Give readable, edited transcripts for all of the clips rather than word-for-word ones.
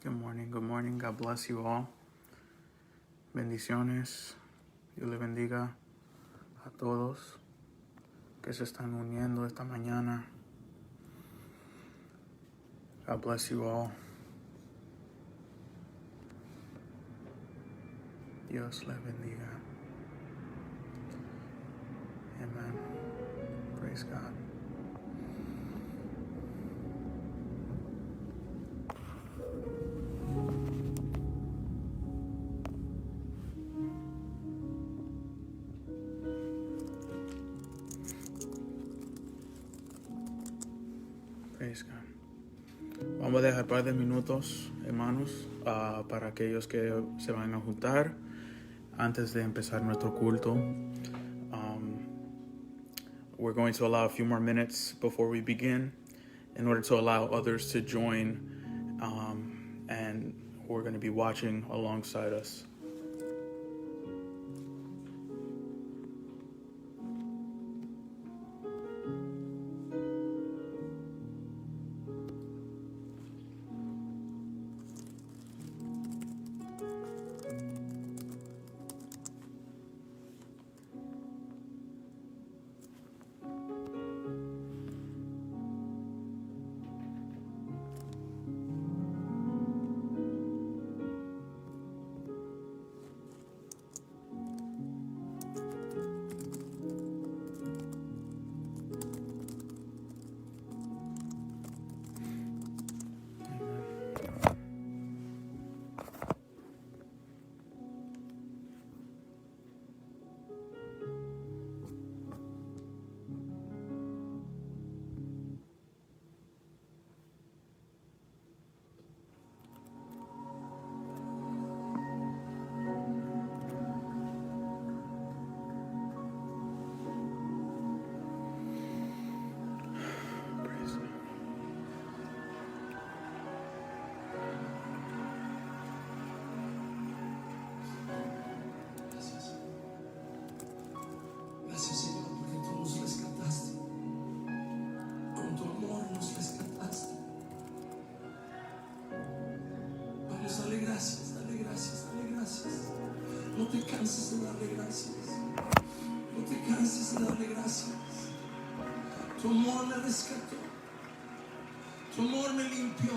Good morning, good morning. God bless you all. Bendiciones. Dios le bendiga a todos que se están uniendo esta mañana. God bless you all. Dios le bendiga. Amen. Praise God. Praise God. Vamos a dejar un par de minutos, hermanos, para aquellos que se van a juntar antes de empezar nuestro culto. We're going to allow a few more minutes before we begin in order to allow others to join, and we're going to be watching alongside us. No te canses de darle gracias. No te canses de darle gracias. Tu amor me rescató. Tu amor me limpió.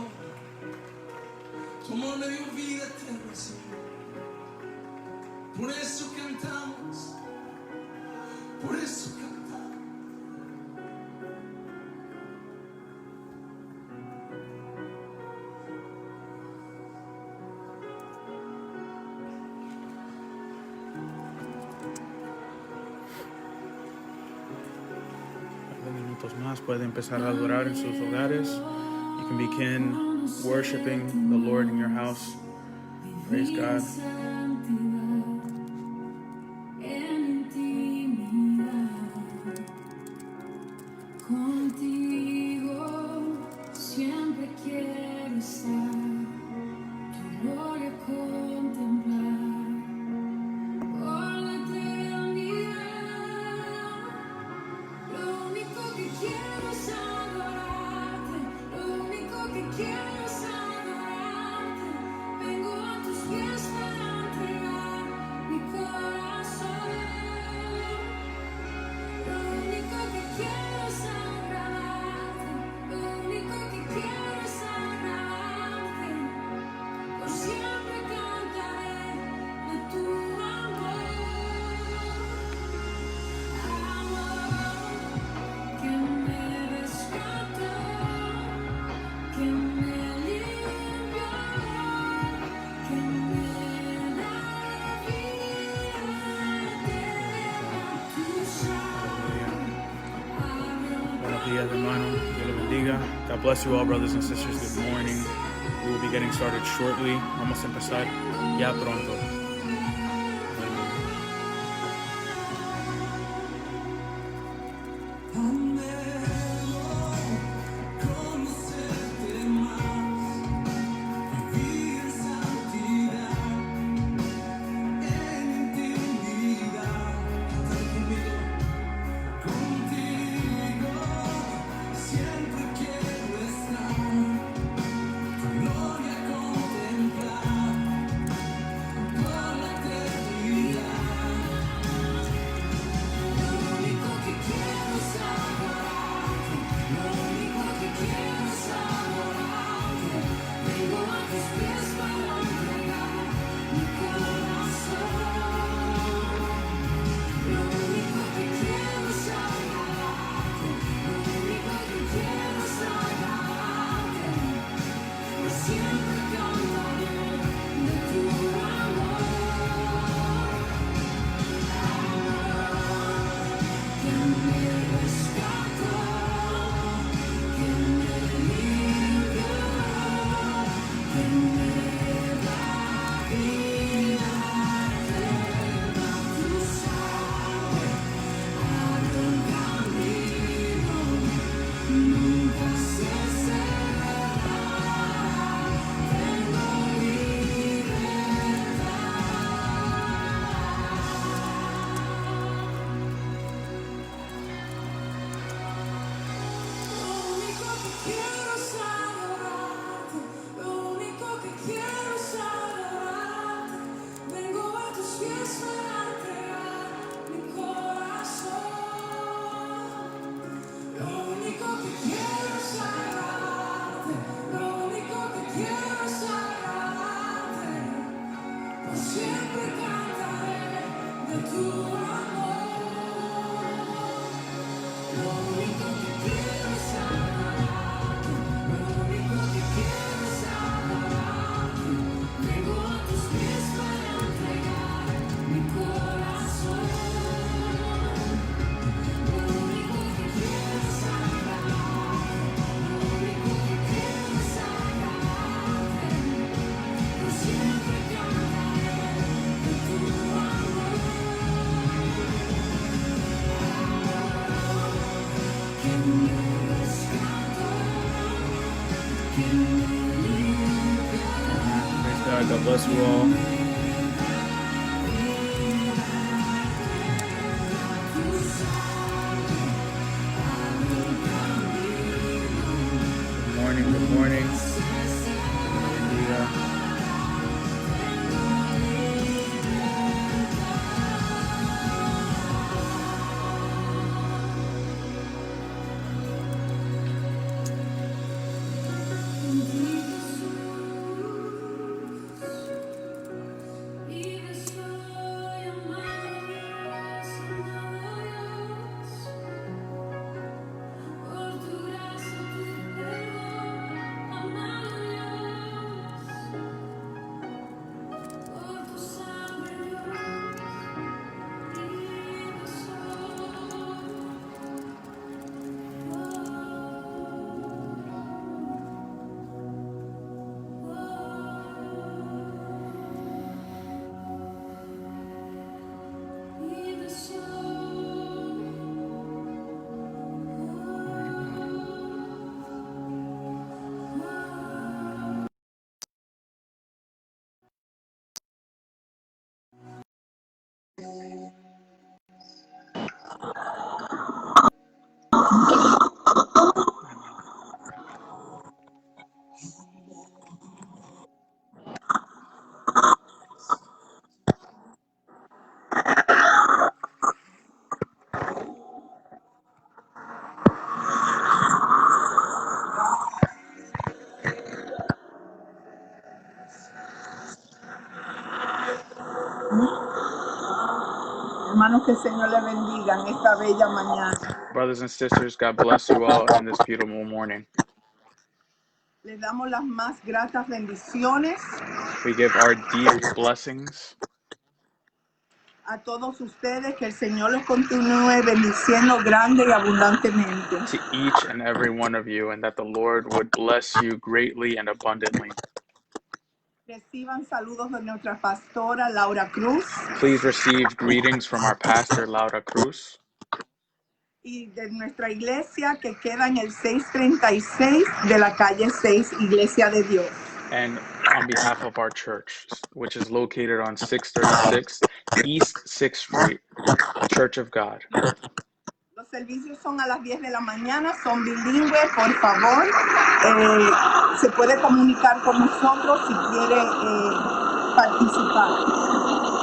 Tu amor me dio vida eterna, Señor. Por eso cantamos. Por eso cantamos. Más puede empezar a adorar en sus hogares. You can begin worshiping the Lord in your house. Praise God. God bless you all, brothers and sisters. Good morning. We will be getting started shortly. Vamos a empezar ya pronto. Siempre quiero estar, tu gloria contigo. Praise God. God bless you all. Good morning. Good morning. Dios me bendiga. Hermanos, que el Señor le bendiga en esta bella mañana. Brothers and sisters, God bless you all in this beautiful morning. Les damos las más gratas bendiciones We give our deep blessings a todos ustedes, que el Señor los continúe bendiciendo grande y abundantemente. to each and every one of you, and that the Lord would bless you greatly and abundantly. Reciban saludos de nuestra pastora Laura Cruz Please receive greetings from our pastor, Laura Cruz, y de nuestra iglesia que queda en el 636 de la calle 6, Iglesia de Dios. and on behalf of our church, which is located on 636 East 6th Street, Church of God. Los servicios son a las 10 de la mañana, son bilingües, por favor. Se puede comunicar con nosotros si quiere participar.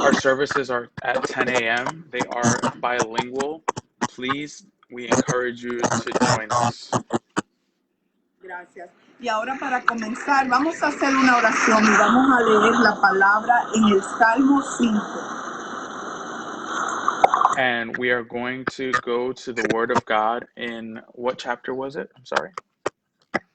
Our services are at 10 a.m. They are bilingual. Please, we encourage you to join us. Gracias. Y ahora, para comenzar, vamos a hacer una oración y vamos a leer la palabra en el Salmo 5. And we are going to go to the Word of God in what chapter was it? I'm sorry. 5.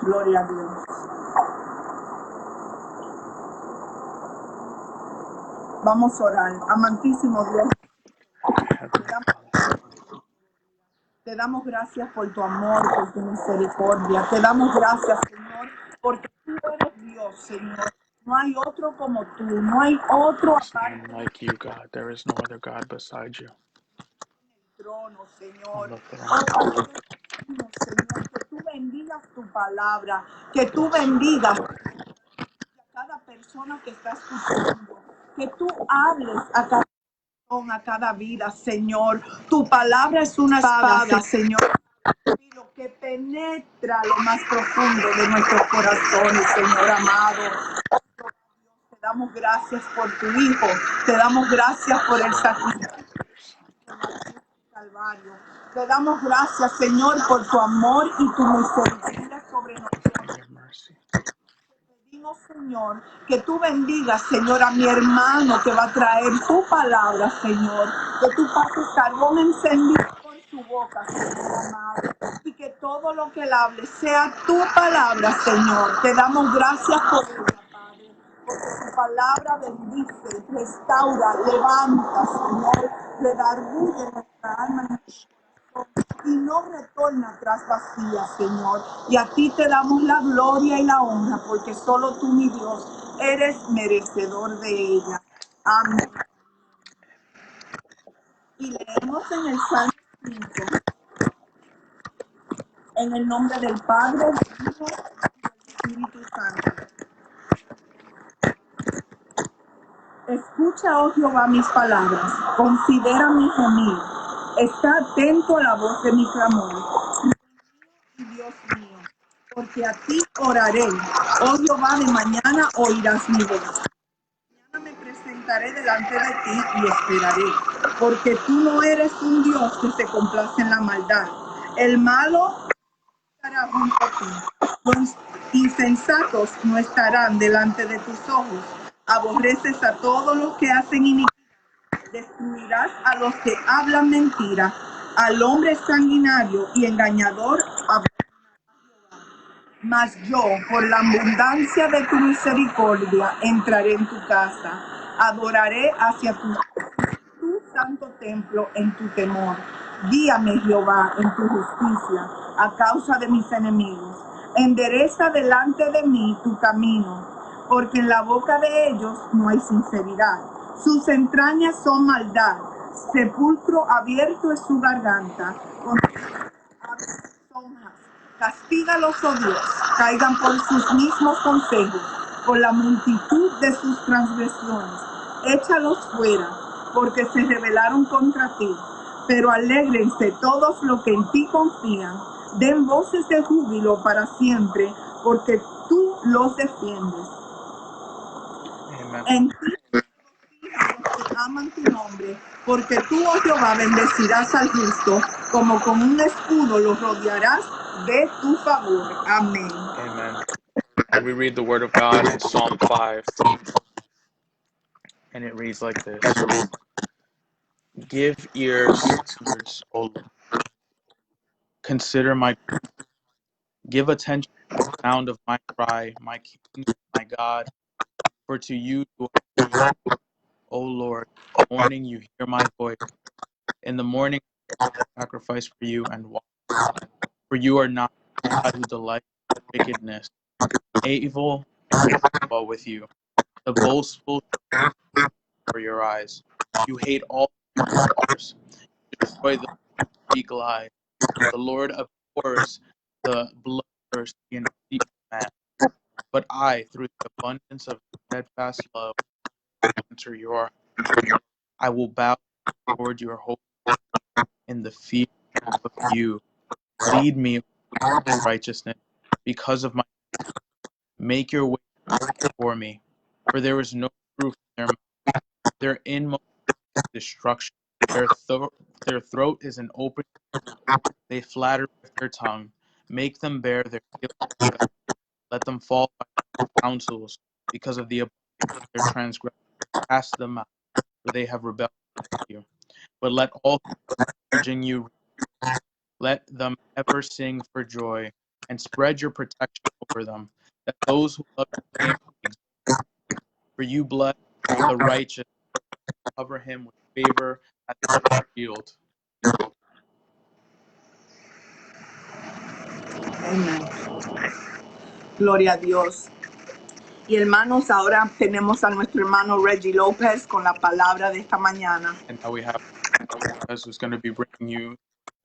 Gloria a Dios. Vamos a orar. Amantísimo Dios, te damos gracias por tu amor, por tu misericordia. Te damos gracias, Señor, porque tú eres Dios, Señor. No hay otro como tú. No hay otro There's aparte none like you, God. There is no other God beside you del trono, Señor. on the throne. Oh, Padre, Señor, que tú bendigas tu palabra, que tú bendigas a cada persona que está escuchando, que tú hables a cada vida, Señor. Tu palabra es una espada, Señor, que penetra lo más profundo de nuestros corazones, Señor amado. Te damos gracias por tu Hijo, te damos gracias por el sacrificio del Calvario. Te damos gracias, Señor, por tu amor y tu misericordia sobre nosotros. Your mercy. Pedimos, Señor, que tú bendigas, Señor, a mi hermano que va a traer tu palabra, Señor. Que tú pases carbón encendido por su boca, Señor amado. Y que todo lo que él hable sea tu palabra, Señor. Te damos gracias por ella, Padre. Porque tu palabra bendice, restaura, levanta, Señor. Redarguye nuestra alma y no retorna atrás vacía, Señor. Y a ti te damos la gloria y la honra, porque solo tú, mi Dios, eres merecedor de ella. Amén. Y leemos en el Salmo 5, en el nombre del Padre, del Hijo y del Espíritu Santo. Escucha, oh Jehová, mis palabras, considera mi gemir, está atento a la voz de mi clamor. Y Dios mío, porque a ti oraré, oh Jehová, de mañana oirás mi voz. Mañana me presentaré delante de ti y esperaré, porque tú no eres un Dios que se complace en la maldad. El malo estará junto a ti. Los insensatos no estarán delante de tus ojos. Aborreces a todos los que hacen iniquidad. Destruirás a los que hablan mentira. Al hombre sanguinario y engañador. Mas yo, por la abundancia de tu misericordia, entraré en tu casa. Adoraré hacia tu santo templo en tu temor. Guíame, Jehová, en tu justicia, a causa de mis enemigos. Endereza delante de mí tu camino, porque en la boca de ellos no hay sinceridad. Sus entrañas son maldad, sepulcro abierto es su garganta. Con sonjas. Castígalos, oh Dios, caigan por sus mismos consejos, por la multitud de sus transgresiones. Échalos fuera, porque se rebelaron contra ti. Pero alégrense todos los que en ti confían. Den voces de júbilo para siempre, porque tú los defiendes. Amen. En ti los que aman tu nombre, porque tú, oh Jehová, bendecirás al justo, como con un escudo lo rodearás de tu favor. Amén. Amen. And we read the word of God in Psalm 5. And it reads like this. Give ears to words, O Lord. Consider my prayer. Give attention to the sound of my cry, my King, my God. For to you do I cry. O Lord, in the morning you hear my voice. In the morning I sacrifice for you and walk. For you are not a God who delights in wickedness. Evil dwell with you. The boastful for your eyes. You hate all others. Destroy those who speak lies. The Lord abhors the bloodthirsty and deceitful man. But I, through the abundance of steadfast love, will enter your heart. I will bow toward your hope in the fear of you. Lead me in righteousness because of my name. Make your way before me, for there is no truth in their mouth. Their inmost is destruction. Their throat is an open. They flatter with their tongue. Make them bear their guilt. Let them fall by their counsels because of the abundance of their transgression. Cast them out, for they have rebelled against you. But let all who are urging you, let them ever sing for joy, and spread your protection over them, that those who love your name may exalt you. For you bless the righteous, cover him with favor as a shield. Amén. Gloria a Dios. Y hermanos, ahora tenemos a nuestro hermano Reggie López con la palabra de esta mañana. And now we have us who's going to be bringing you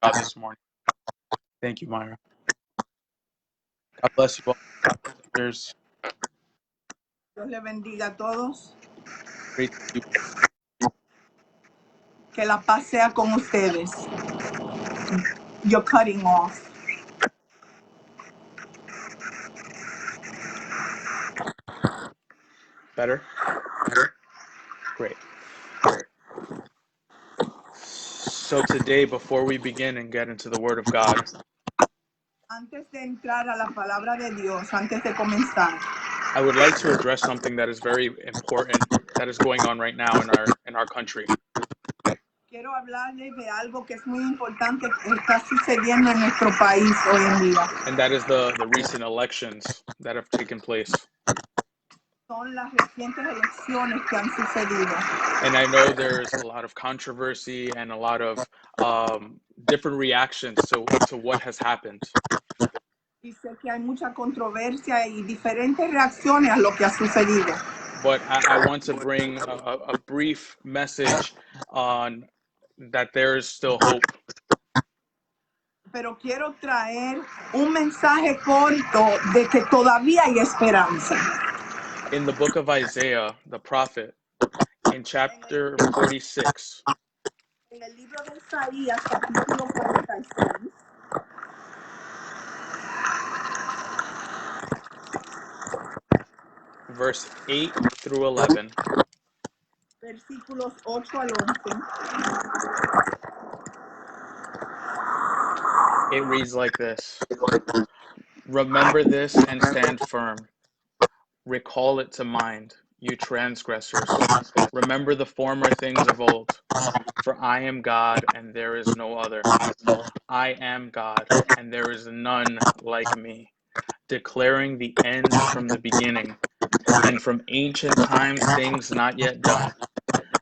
God this morning. Thank you, Myra. God bless you all. There's Dios le bendiga a todos. great to be. Que la paz sea con ustedes. You're cutting off. Better? Great. So today, before we begin and get into the Word of God, Antes de entrar a la palabra de Dios, antes de comenzar, I would like to address something that is very important that is going on right now in our country. quiero hablarles de algo que es muy importante que está sucediendo en nuestro país hoy en día. And that is the recent elections that have taken place. Son las recientes elecciones que han sucedido. And I know there's a lot of controversy and a lot of different reactions to what has happened. Y sé que hay mucha controversia y diferentes reacciones a lo que ha sucedido. But I want to bring a brief message on that there is still hope. Pero quiero traer un mensaje corto de que todavía hay esperanza. In the book of Isaiah, the prophet, in chapter 46, En el libro de Isaías, capítulo 46, verse 8 through 11, versículos 8 al 11, it reads like this. Remember this and stand firm. Recall it to mind, you transgressors. Remember the former things of old. For I am God, and there is no other. I am God, and there is none like me, declaring the end from the beginning, and from ancient times things not yet done,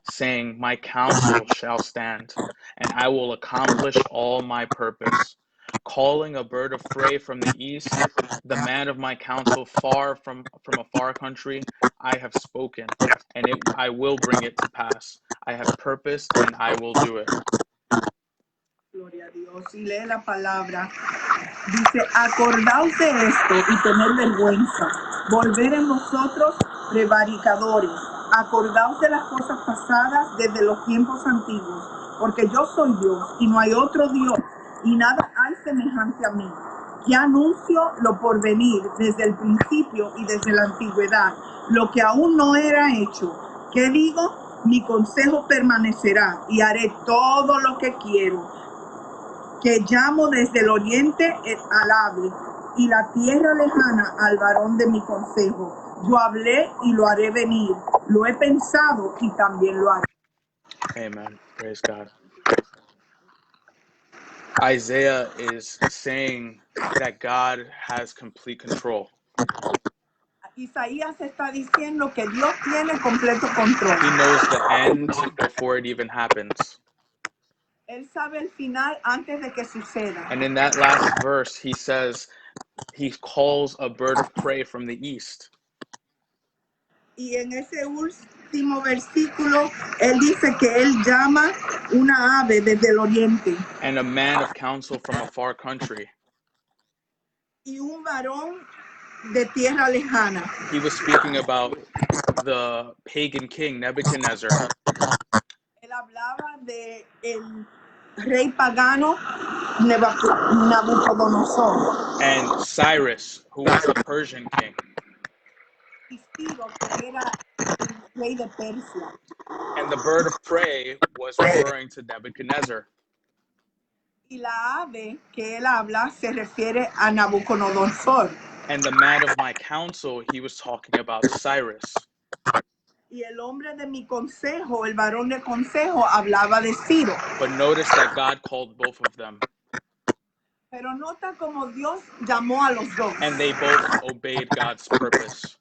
saying, My counsel shall stand, and I will accomplish all my purpose. Calling a bird of prey from the east, the man of my counsel far from a far country, I have spoken, and I will bring it to pass. I have purposed, and I will do it. gloria a Dios, y lee la palabra. Dice, acordaos de esto y tened vergüenza. Volver en vosotros prevaricadores. Acordaos de las cosas pasadas desde los tiempos antiguos, porque yo soy Dios y no hay otro Dios, y nada hay semejante a mí. Que anuncio lo por venir desde el principio y desde la antigüedad, lo que aún no era hecho. ¿Qué digo? Mi consejo permanecerá y haré todo lo que quiero. Que llamo desde el oriente al ave y la tierra lejana al varón de mi consejo. Yo hablé y lo haré venir. Lo he pensado y también lo haré. Amen. Praise God. Isaiah is saying that God has complete control. Isaías está diciendo que Dios tiene completo control. He knows the end before it even happens. Él sabe el final antes de que suceda. And in that last verse, he says, he calls a bird of prey from the east. Y en ese último versículo, él dice que él llama una ave desde el oriente. And a man of counsel from a far country. Y un varón de tierra lejana. He was speaking about the pagan king Nebuchadnezzar. Él hablaba de el rey pagano Nabucodonosor. And Cyrus, who was the Persian king. Y Ciro, que era el rey de Persia. And the bird of prey was referring to Nebuchadnezzar. Y la ave que él habla se refiere a Nabucodonosor. And the man of my counsel, he was talking about Cyrus. Y el hombre de mi consejo, el varón de consejo, hablaba de Ciro. But notice that God called both of them. Pero nota como Dios llamó a los dos. And they both obeyed God's purpose.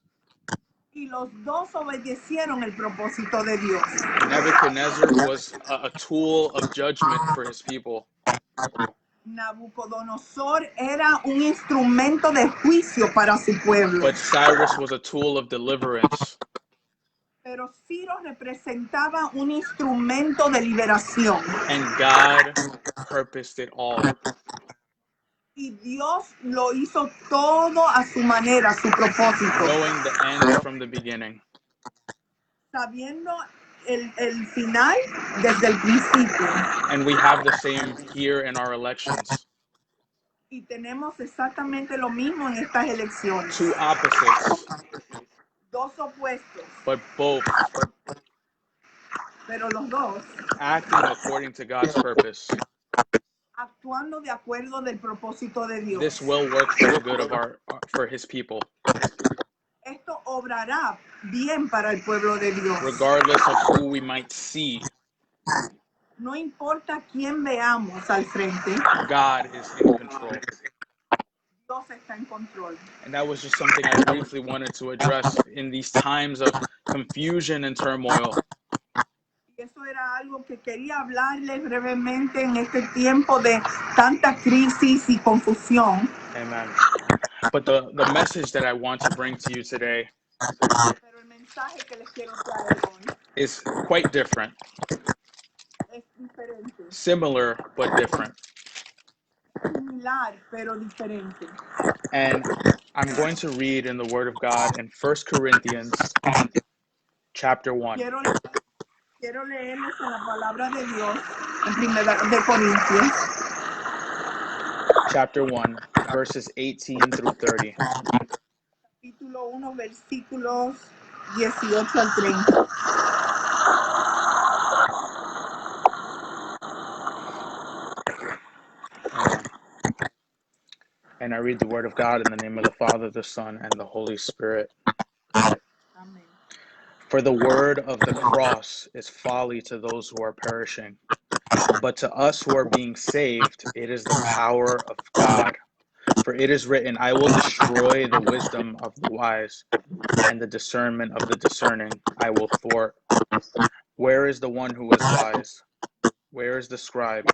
Y los dos obedecieron el propósito de Dios. Nebuchadnezzar was a tool of judgment for his people. Nabucodonosor era un instrumento de juicio para su pueblo. But Cyrus was a tool of deliverance. Pero Ciro representaba un instrumento de liberación. And God purposed it all. Y Dios lo hizo todo a su manera, a su propósito. Knowing the end from the beginning. Sabiendo el final desde el principio. And we have the same here in our elections. Y tenemos exactamente lo mismo en estas elecciones. Two opposites, Dos opuestos, but both pero los dos acting according to God's purpose. actuando de acuerdo del propósito de Dios. This will work for the good of for his people. Esto obrará bien para el pueblo de Dios. Regardless of who we might see, No importa quién veamos al frente, God is in control. Dios está en control. And that was just something I briefly wanted to address in these times of confusion and turmoil. Y eso era algo que quería hablarles brevemente en este tiempo de tanta crisis y confusión. Amen. But the message that I want to bring to you today Pero el mensaje que les quiero traer hoy is quite different, es diferente, similar but different. similar pero diferente. And I'm going to read in the Word of God in 1 Corinthians chapter 1. Quiero leerles en la palabra de Dios en Primera de Corintios, Chapter 1, verses 18 through 30. capítulo 1, versículos 18 al 30. Amen. And I read the Word of God in the name of the Father, the Son, and the Holy Spirit. Amén. For the word of the cross is folly to those who are perishing, but to us who are being saved, it is the power of God. For it is written, I will destroy the wisdom of the wise, and the discernment of the discerning I will thwart. Where is the one who is wise? Where is the scribe?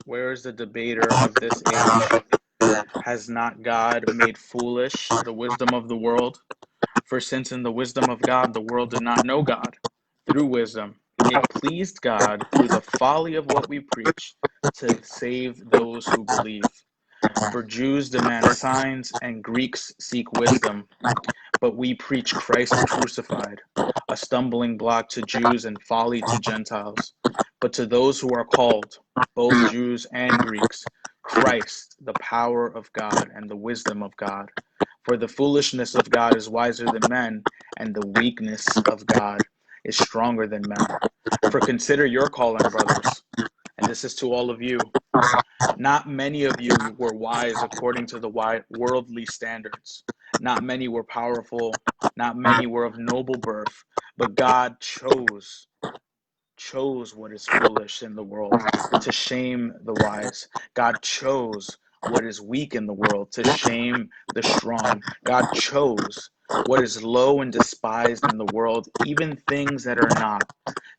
Where is the debater of this age? Has not God made foolish the wisdom of the world? For since in the wisdom of God the world did not know God, through wisdom it pleased God through the folly of what we preach to save those who believe. For Jews demand signs and Greeks seek wisdom, but we preach Christ crucified, a stumbling block to Jews and folly to Gentiles. But to those who are called, both Jews and Greeks, Christ, the power of God and the wisdom of God. For the foolishness of God is wiser than men, and the weakness of God is stronger than men. For consider your calling, brothers, and this is to all of you. Not many of you were wise according to the worldly standards. Not many were powerful. Not many were of noble birth. But God chose what is foolish in the world to shame the wise. God chose what is weak in the world to shame the strong. God chose what is low and despised in the world, even things that are not,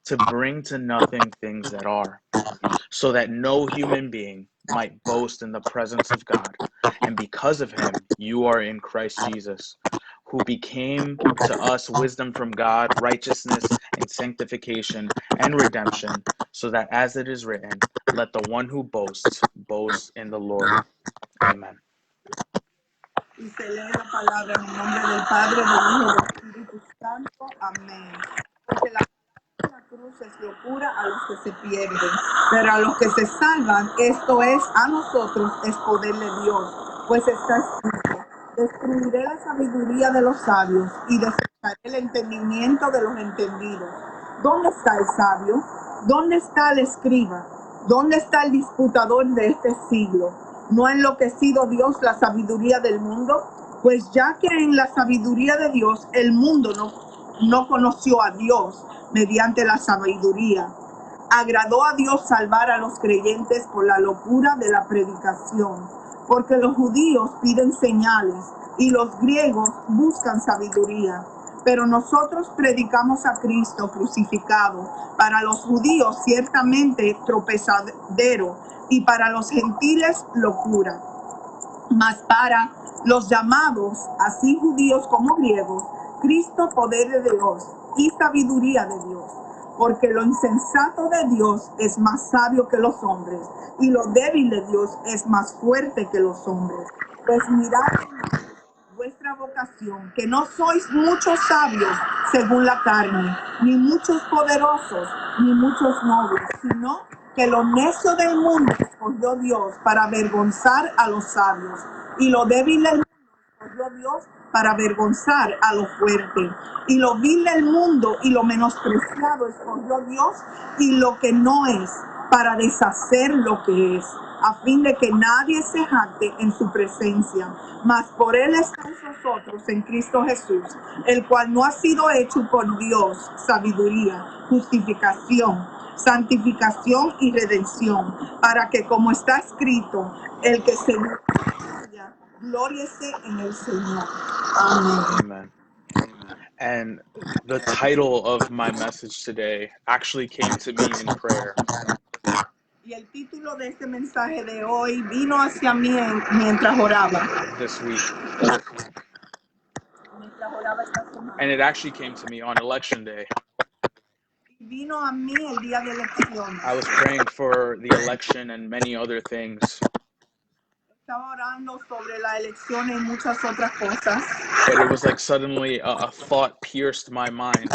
to bring to nothing things that are, so that no human being might boast in the presence of God. And because of him, you are in Christ Jesus, who became to us wisdom from God, righteousness and sanctification and redemption, so that as it is written, let the one who boasts boast in the Lord. Amen. Y se lee la palabra en el nombre del Padre, del Hijo y del Espíritu Santo. Amén. Porque la palabra de la cruz es locura a los que se pierden, pero a los que se salvan, esto es, a nosotros, es poder de Dios. Pues está escrito, destruiré la sabiduría de los sabios y desecharé el entendimiento de los entendidos. ¿Dónde está el sabio? ¿Dónde está el escriba? ¿Dónde está el disputador de este siglo? ¿No ha enloquecido Dios la sabiduría del mundo? Pues ya que en la sabiduría de Dios el mundo no conoció a Dios mediante la sabiduría. Agradó a Dios salvar a los creyentes por la locura de la predicación, porque los judíos piden señales y los griegos buscan sabiduría. Pero nosotros predicamos a Cristo crucificado, para los judíos ciertamente tropezadero, y para los gentiles locura. Mas para los llamados, así judíos como griegos, Cristo poder de Dios y sabiduría de Dios. Porque lo insensato de Dios es más sabio que los hombres, y lo débil de Dios es más fuerte que los hombres. Pues mirad vuestra vocación, que no sois muchos sabios según la carne, ni muchos poderosos, ni muchos nobles, sino que lo necio del mundo escogió Dios para avergonzar a los sabios, y lo débil del mundo escogió Dios para avergonzar a lo fuerte, y lo vil del mundo y lo menospreciado escogió Dios, y lo que no es, para deshacer lo que es, a fin de que nadie se jacte en su presencia. Mas por él estáis vosotros en Cristo Jesús, el cual no ha sido hecho por Dios sabiduría, justificación, santificación y redención, para que, como está escrito, el que se gloria, glóriese en el Señor. Amén. Amen. And the title of my message today actually came to me in prayer. Y el título de este mensaje de hoy vino hacia mí mientras oraba. this week. Mientras oraba esta semana. And it actually came to me on election day. Y vino a mí el día de elecciones. I was praying for the election and many other things. Estaba orando sobre la elección y muchas otras cosas. But it was like suddenly a thought pierced my mind.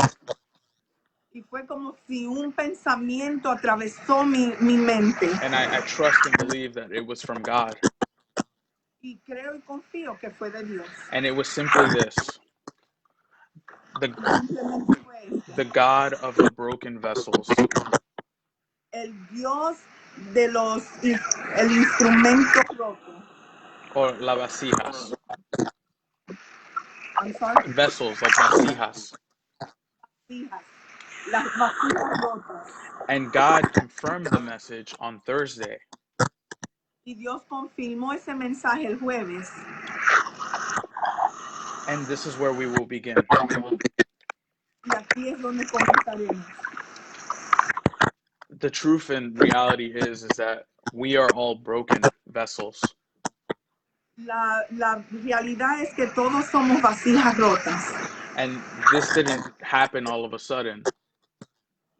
Y fue como si un pensamiento atravesó mi mente. And I trust and believe that it was from God. Y creo y confío que fue de Dios. And it was simply this. Simplemente fue esto. The God of the broken vessels. El Dios de el instrumento roto. Or las vasijas. I'm sorry. Vessels, like vasijas. Vasijas. Las vasijas rotas. And God confirmed the message on Thursday. Y Dios confirmó ese mensaje el jueves. And this is where we will begin. Y aquí es donde comenzaremos. The truth and reality is that we are all broken vessels. La realidad es que todos somos vasijas rotas. And this didn't happen all of a sudden.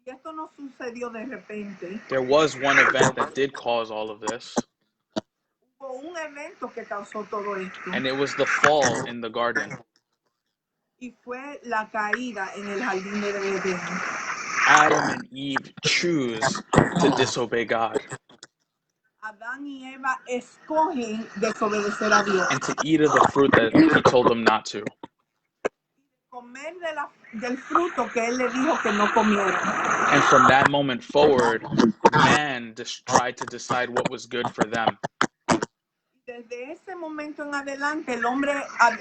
Y esto no sucedió de repente. There was one event that did cause all of this. Hubo un evento que causó todo esto. And it was the fall in the garden. Y fue la caída en el jardín de Edén. Adam and Eve choose to disobey God. Adán y Eva escogen desobedecer a Dios. And to eat of the fruit that he told them not to. Comer del fruto que él le dijo que no comieran. And from that moment forward, man tried to decide what was good for them. Desde ese momento en adelante, el hombre ha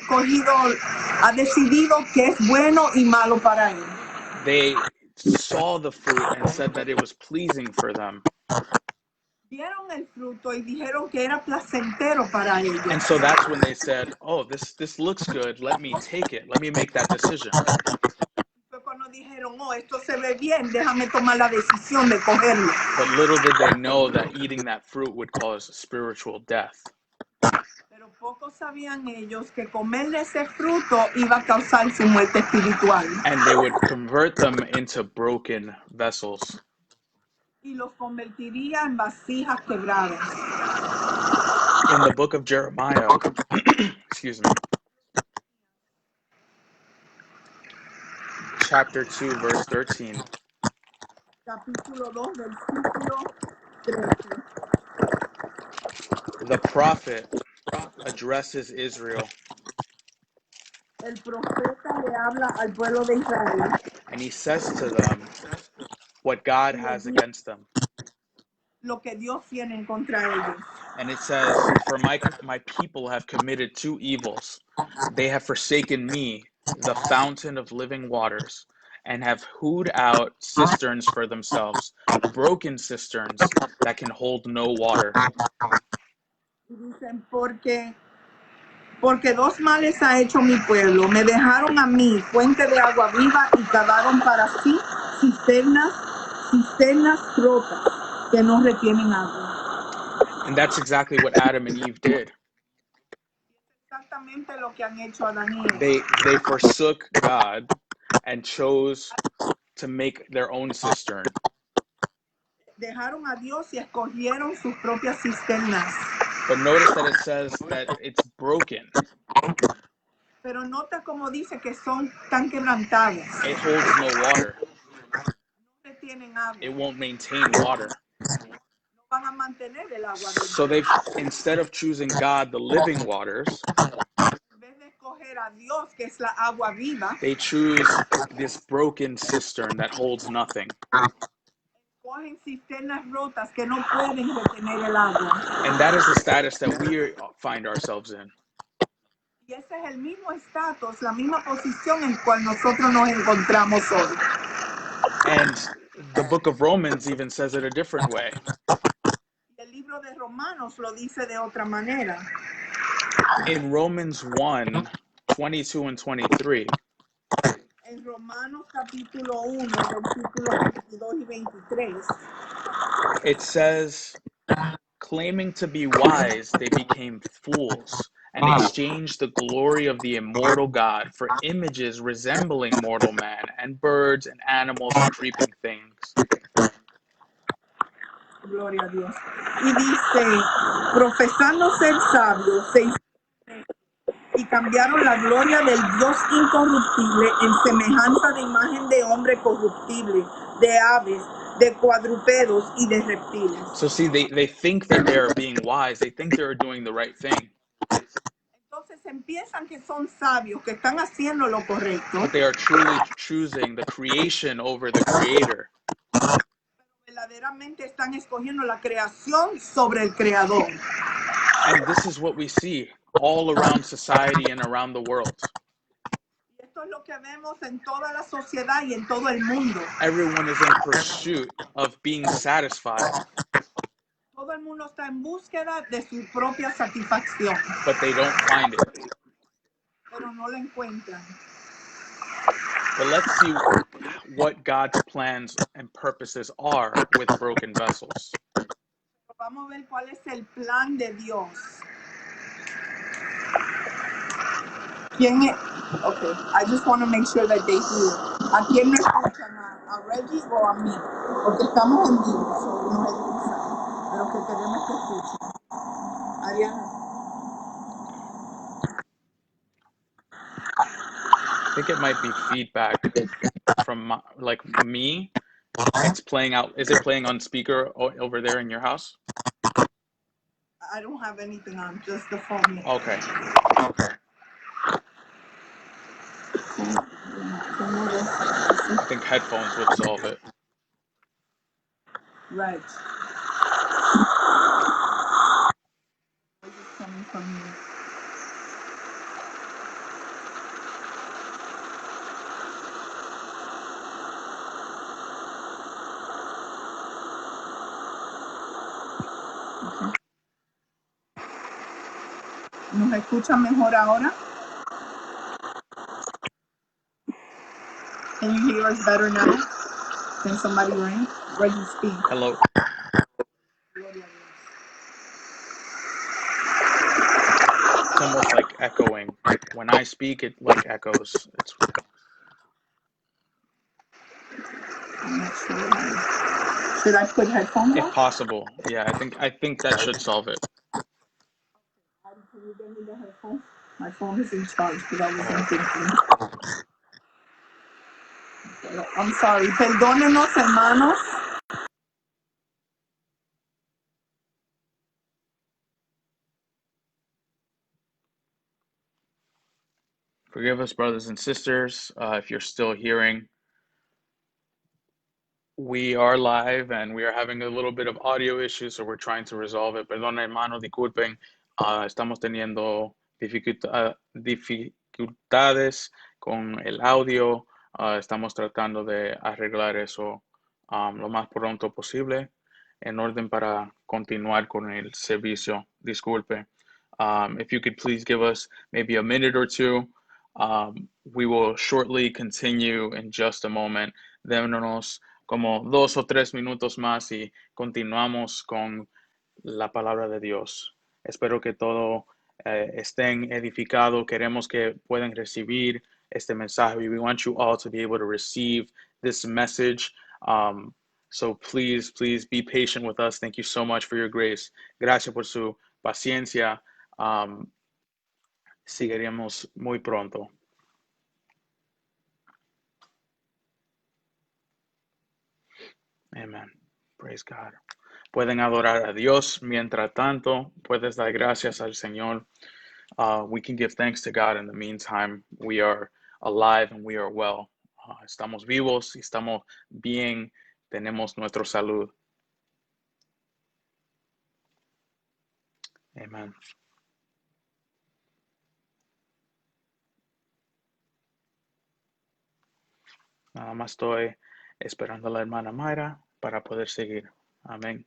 decidido qué es bueno y malo para él. They saw the fruit and said that it was pleasing for them. Vieron el fruto y dijeron que era placentero para ellos. And so that's when they said, oh, this looks good. Let me take it. Let me make that decision. Fue cuando dijeron, oh, esto se ve bien, déjame tomar la decisión de cogerlo. But little did they know that eating that fruit would cause spiritual death. Pero pocos sabían ellos que comer de ese fruto iba a causar su muerte espiritual. And they would convert them into broken vessels. Y los convertiría en vasijas quebradas. In the book of Jeremiah, excuse me, chapter 2, verse 13. Capítulo 2, versículo 13. The prophet addresses Israel. El profeta le habla al pueblo de Israel. And he says to them what God has against them. Lo que Dios tiene en contra ellos. And it says, for my people have committed two evils. They have forsaken me, the fountain of living waters, and have hewed out cisterns for themselves, broken cisterns that can hold no water. Dicen, porque dos males ha hecho mi pueblo. Me dejaron a mí, fuente de agua viva, y cavaron para sí cisternas rotas que no retienen agua. And that's exactly what Adam and Eve did. Exactamente lo que han hecho Adán y Eva. They forsook God and chose to make their own cistern. Dejaron a Dios y escogieron sus propias cisternas. But notice that it says that it's broken. Pero nota como dice que son tan quebrantadas. It holds no water. No retienen agua. It won't maintain water. No van a mantener el agua. So they've, instead of choosing God, the living waters, En vez de escoger a Dios, que es la agua viva, they choose this broken cistern that holds nothing. cogen cisternas rotas que no pueden retener el agua. And that is the status that we find ourselves in. Y ese es el mismo estatus, la misma posición en cual nosotros nos encontramos hoy. And the book of Romans even says it a different way. El libro de Romanos lo dice de otra manera. In Romans 1, 22 and 23, En Romanos capítulo 1, versículos 22 y 23, It says, claiming to be wise, they became fools and exchanged the glory of the immortal God for images resembling mortal man and birds and animals and creeping things. Gloria a Dios. Y dice, profesando ser sabios, se hicieron y cambiaron la gloria del Dios incorruptible en semejanza de imagen de hombre corruptible, de aves, de cuadrúpedos y de reptiles. So see, they think that they are being wise. They think they are doing the right thing. Entonces empiezan que son sabios, que están haciendo lo correcto, But they are truly choosing the creation over the creator. verdaderamente están escogiendo la creación sobre el creador. And this is what we see all around society and around the world. Y esto es lo que vemos en toda la sociedad y en todo el mundo. Everyone is in pursuit of being satisfied, Todo el mundo está en búsqueda de su propia satisfacción, but they don't find it. pero no la encuentran. But let's see what God's plans and purposes are with broken vessels. Vamos a ver cuál es el plan de Dios. ¿Quién es? Okay, I just want to make sure that they hear. ¿A quién no escuchan? ¿A Reggie o a mí? Porque estamos en vivo, so no escuchan, pero que queremos que escuchen. Ariana. I think it might be feedback from like me. It's playing out. Is it playing on speaker over there in your house? I don't have anything on, just the phone. Okay. I think headphones would solve it. Right. This is coming from you. Okay. ¿Nos escuchan mejor ahora? Can you hear us better now? Can somebody ring? Reggie, speak. Hello. It's almost like echoing. When I speak, it like echoes. It's I'm not sure. Should I put headphones if on? possible. Yeah, I think that should solve it. Can you get me the headphones? My phone is in charge because I wasn't thinking. I'm sorry. Perdónenos, hermanos. Forgive us, brothers and sisters, if you're still hearing. We are live and we are having a little bit of audio issues, so we're trying to resolve it. Perdón, hermano, disculpen. Estamos teniendo dificultades con el audio. Estamos tratando de arreglar eso lo más pronto posible en orden para continuar con el servicio. Disculpe. If you could please give us maybe a minute or two. We will shortly continue in just a moment. Démonos como 2 o 3 minutos más y continuamos con la palabra de Dios. Espero que todo estén edificados. Queremos que puedan recibir este mensaje. We want you all to be able to receive this message. So please be patient with us. Thank you so much for your grace. Gracias por su paciencia. Seguiremos muy pronto. Amen. Praise God. Pueden adorar a Dios. Mientras tanto, puedes dar gracias al Señor. We can give thanks to God in the meantime. We are alive and we are well. Estamos vivos y estamos bien. Tenemos nuestra salud. Amen. Nada más estoy esperando a la hermana Mayra para poder seguir. Amen.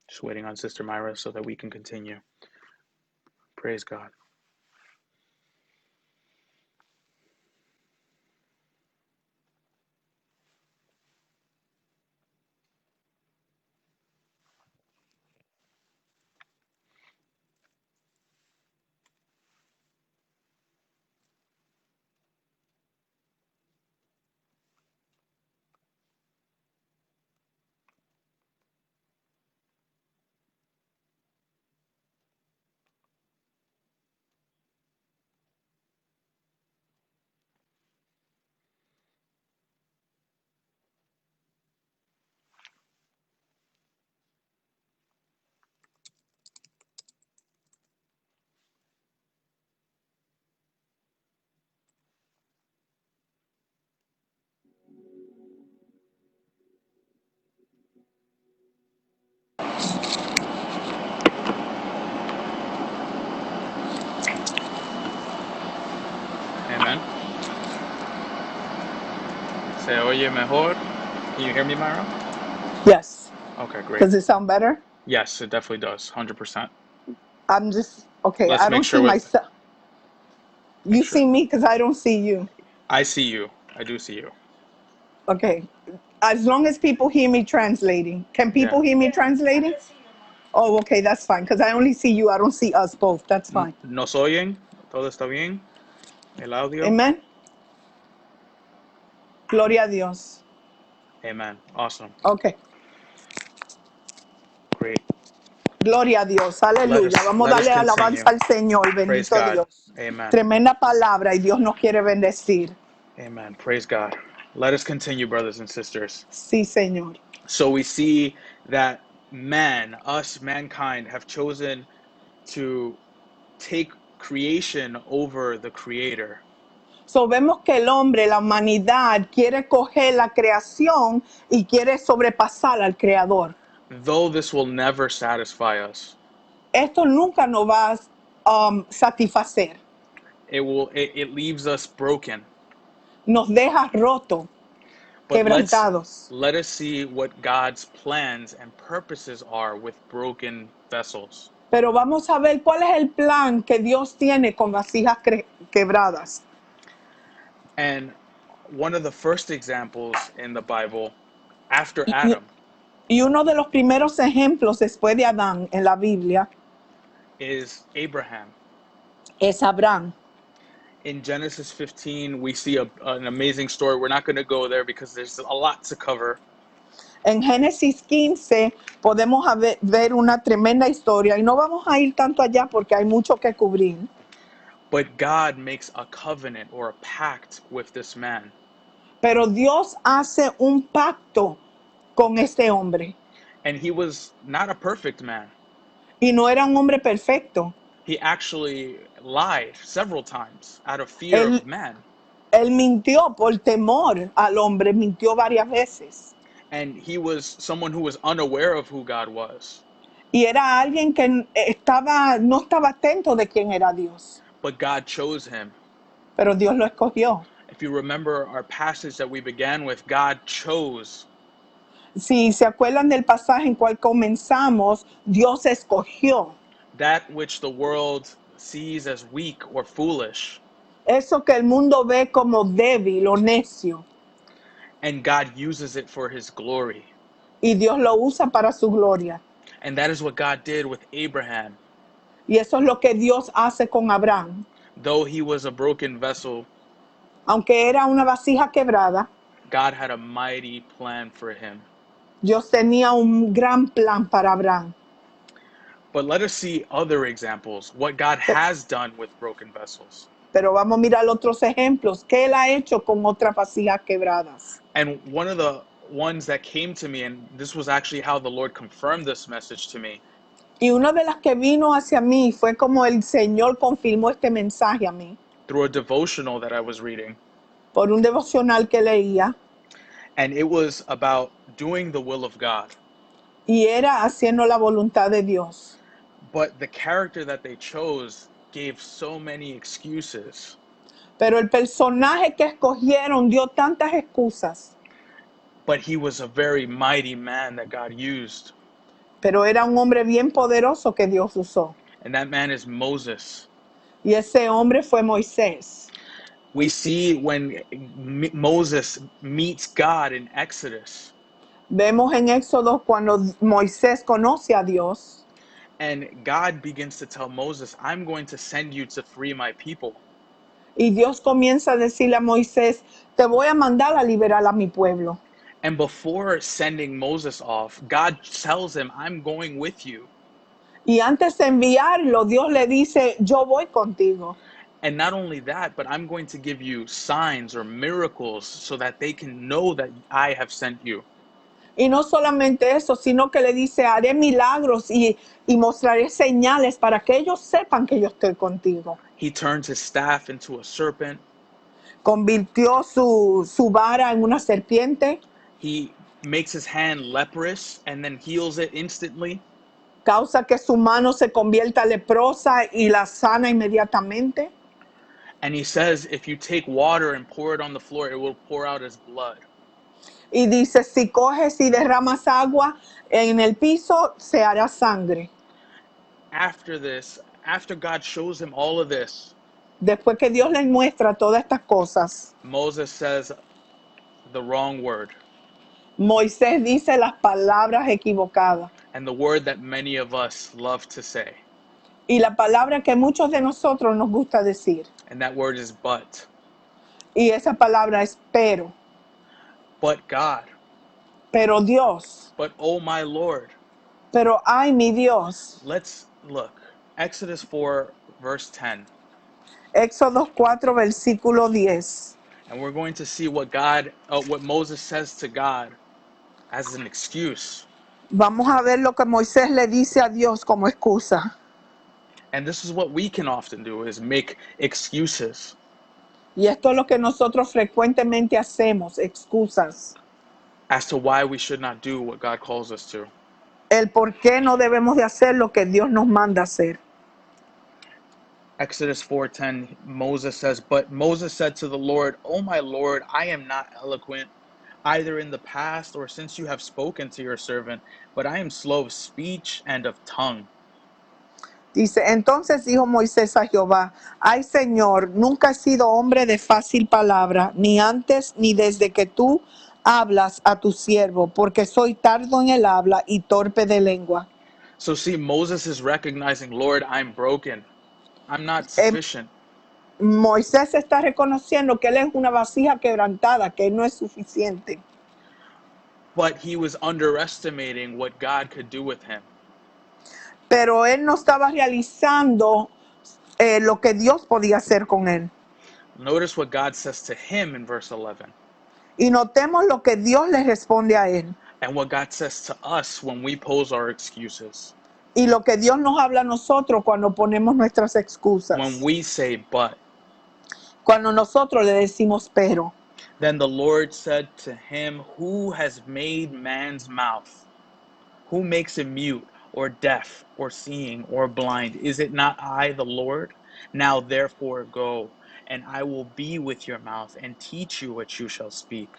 Just waiting on Sister Myra so that we can continue. Praise God. ¿Se oye mejor? Can you hear me, Myra? Yes. Okay, great. Does it sound better? Yes, it definitely does. 100%. I'm just, okay, Let's I make don't sure see myself. make You sure. see me because I don't see you. I see you. I do see you. Okay. As long as people hear me translating. Can people Yeah. hear me translating? Oh, okay, that's fine. Because I only see you. I don't see us both. That's fine. ¿Nos oyen? ¿Todo está bien? ¿El audio? Amen. Gloria a Dios. Amen. Awesome. Okay. Great. Gloria a Dios. Aleluya. Vamos a Let us darle alabanza continue. al Señor. Praise Bendito God. Dios. Amen. Tremenda palabra y Dios nos quiere bendecir. Amen. Praise God. Let us continue, brothers and sisters. Sí, Señor. So we see that mankind, have chosen to take creation over the creator. So vemos que el hombre, la humanidad, quiere coger la creación y quiere sobrepasar al creador. Though this will never satisfy us, Esto nunca nos va a satisfacer. it leaves us broken. Nos deja rotos, But quebrantados. let us see what God's plans and purposes are with broken vessels. Pero vamos a ver cuál es el plan que Dios tiene con vasijas quebradas. And one of the first examples in the Bible after Y, Adam y uno de los primeros ejemplos después de Adán en la Biblia is Abraham. es Abraham. In Genesis 15, we see an amazing story. We're not going to go there because there's a lot to cover. En Génesis 15 podemos ver una tremenda historia y no vamos a ir tanto allá porque hay mucho que cubrir. But God makes a covenant or a pact with this man. Pero Dios hace un pacto con este hombre. And he was not a perfect man. Y no era un hombre perfecto. He actually lied several times out of fear of man. Él mintió por temor al hombre, mintió varias veces. And he was someone who was unaware of who God was. Y era alguien que no estaba atento de quién era Dios. But God chose him. Pero Dios lo escogió. If you remember our passage that we began with, God chose. Si se acuerdan del pasaje en cual comenzamos, Dios escogió. That which the world sees as weak or foolish. Eso que el mundo ve como débil o necio. And God uses it for his glory. Y Dios lo usa para su gloria. And that is what God did with Abraham. Y eso es lo que Dios hace con Abraham. Though he was a broken vessel, Aunque era una vasija quebrada, God had a mighty plan for him. Dios tenía un gran plan para Abraham. But let us see other examples, what God has done with broken vessels. Pero vamos a mirar otros ejemplos que Él ha hecho con otras vasijas quebradas. And one of the ones that came to me, and this was actually how the Lord confirmed this message to me, Y una de las que vino hacia mí fue como el Señor confirmó este mensaje a mí through a devotional that I was reading. por un devocional que leía. And it was about doing the will of God. Y era haciendo la voluntad de Dios. But the character that they chose gave so many excuses. Pero el personaje que escogieron dio tantas excusas. But he was a very mighty man that God used. Pero era un hombre bien poderoso que Dios usó. And that man is Moses. Y ese hombre fue Moisés. We see when Moses meets God in Exodus. Vemos en Éxodo cuando Moisés conoce a Dios. And God begins to tell Moses, I'm going to send you to free my people. Y Dios comienza a decirle a Moisés, te voy a mandar a liberar a mi pueblo. And before sending Moses off, God tells him, I'm going with you. Y antes de enviarlo, Dios le dice, yo voy contigo. And not only that, but I'm going to give you signs or miracles so that they can know that I have sent you. Y no solamente eso, sino que le dice, haré milagros y mostraré señales para que ellos sepan que yo estoy contigo. He turns his staff into a serpent. Convirtió su vara en una serpiente. He makes his hand leprous and then heals it instantly. Causa que su mano se convierta leprosa y la sana inmediatamente. And he says, if you take water and pour it on the floor, it will pour out as blood. Y dice, si coges y derramas agua en el piso, se hará sangre. After this, after God shows him all of this, Después que Dios les muestra todas estas cosas, Moses says the wrong word, Moisés dice las palabras equivocadas. and the word that many of us love to say, Y la palabra que muchos de nosotros nos gusta decir. and that word is but. Y esa palabra es pero. But God, Pero Dios. but oh my Lord. Pero ay, mi Dios. Let's look. Exodus 4, verse 10. Éxodo 4, versículo 10. And we're going to see what what Moses says to God as an excuse. Vamos a ver lo que Moisés le dice a Dios como excusa. And this is what we can often do, is make excuses Y esto es lo que nosotros frecuentemente hacemos, excusas. as to why we should not do what God calls us to. El por qué no debemos de hacer lo que Dios nos manda hacer. Exodus 4:10, Moses says, "But Moses said to the Lord, O my Lord, I am not eloquent, either in the past or since you have spoken to your servant, but I am slow of speech and of tongue." Dice, entonces dijo Moisés a Jehová, ay Señor, nunca he sido hombre de fácil palabra, ni antes ni desde que tú hablas a tu siervo, porque soy tardo en el habla y torpe de lengua. So see, Moses is recognizing, Lord, I'm broken. I'm not sufficient. Moisés está reconociendo que él es una vasija quebrantada, que no es suficiente. But he was underestimating what God could do with him. Pero él no estaba realizando lo que Dios podía hacer con él. Notice what God says to him in verse 11, Y notemos lo que Dios le responde a él. and what God says to us when we pose our excuses. Y lo que Dios nos habla a nosotros cuando ponemos nuestras excusas. When we say, but. Cuando nosotros le decimos pero. Then the Lord said to him, Who has made man's mouth? Who makes him mute, or deaf, or seeing, or blind? Is it not I, the Lord? Now therefore go, and I will be with your mouth, and teach you what you shall speak.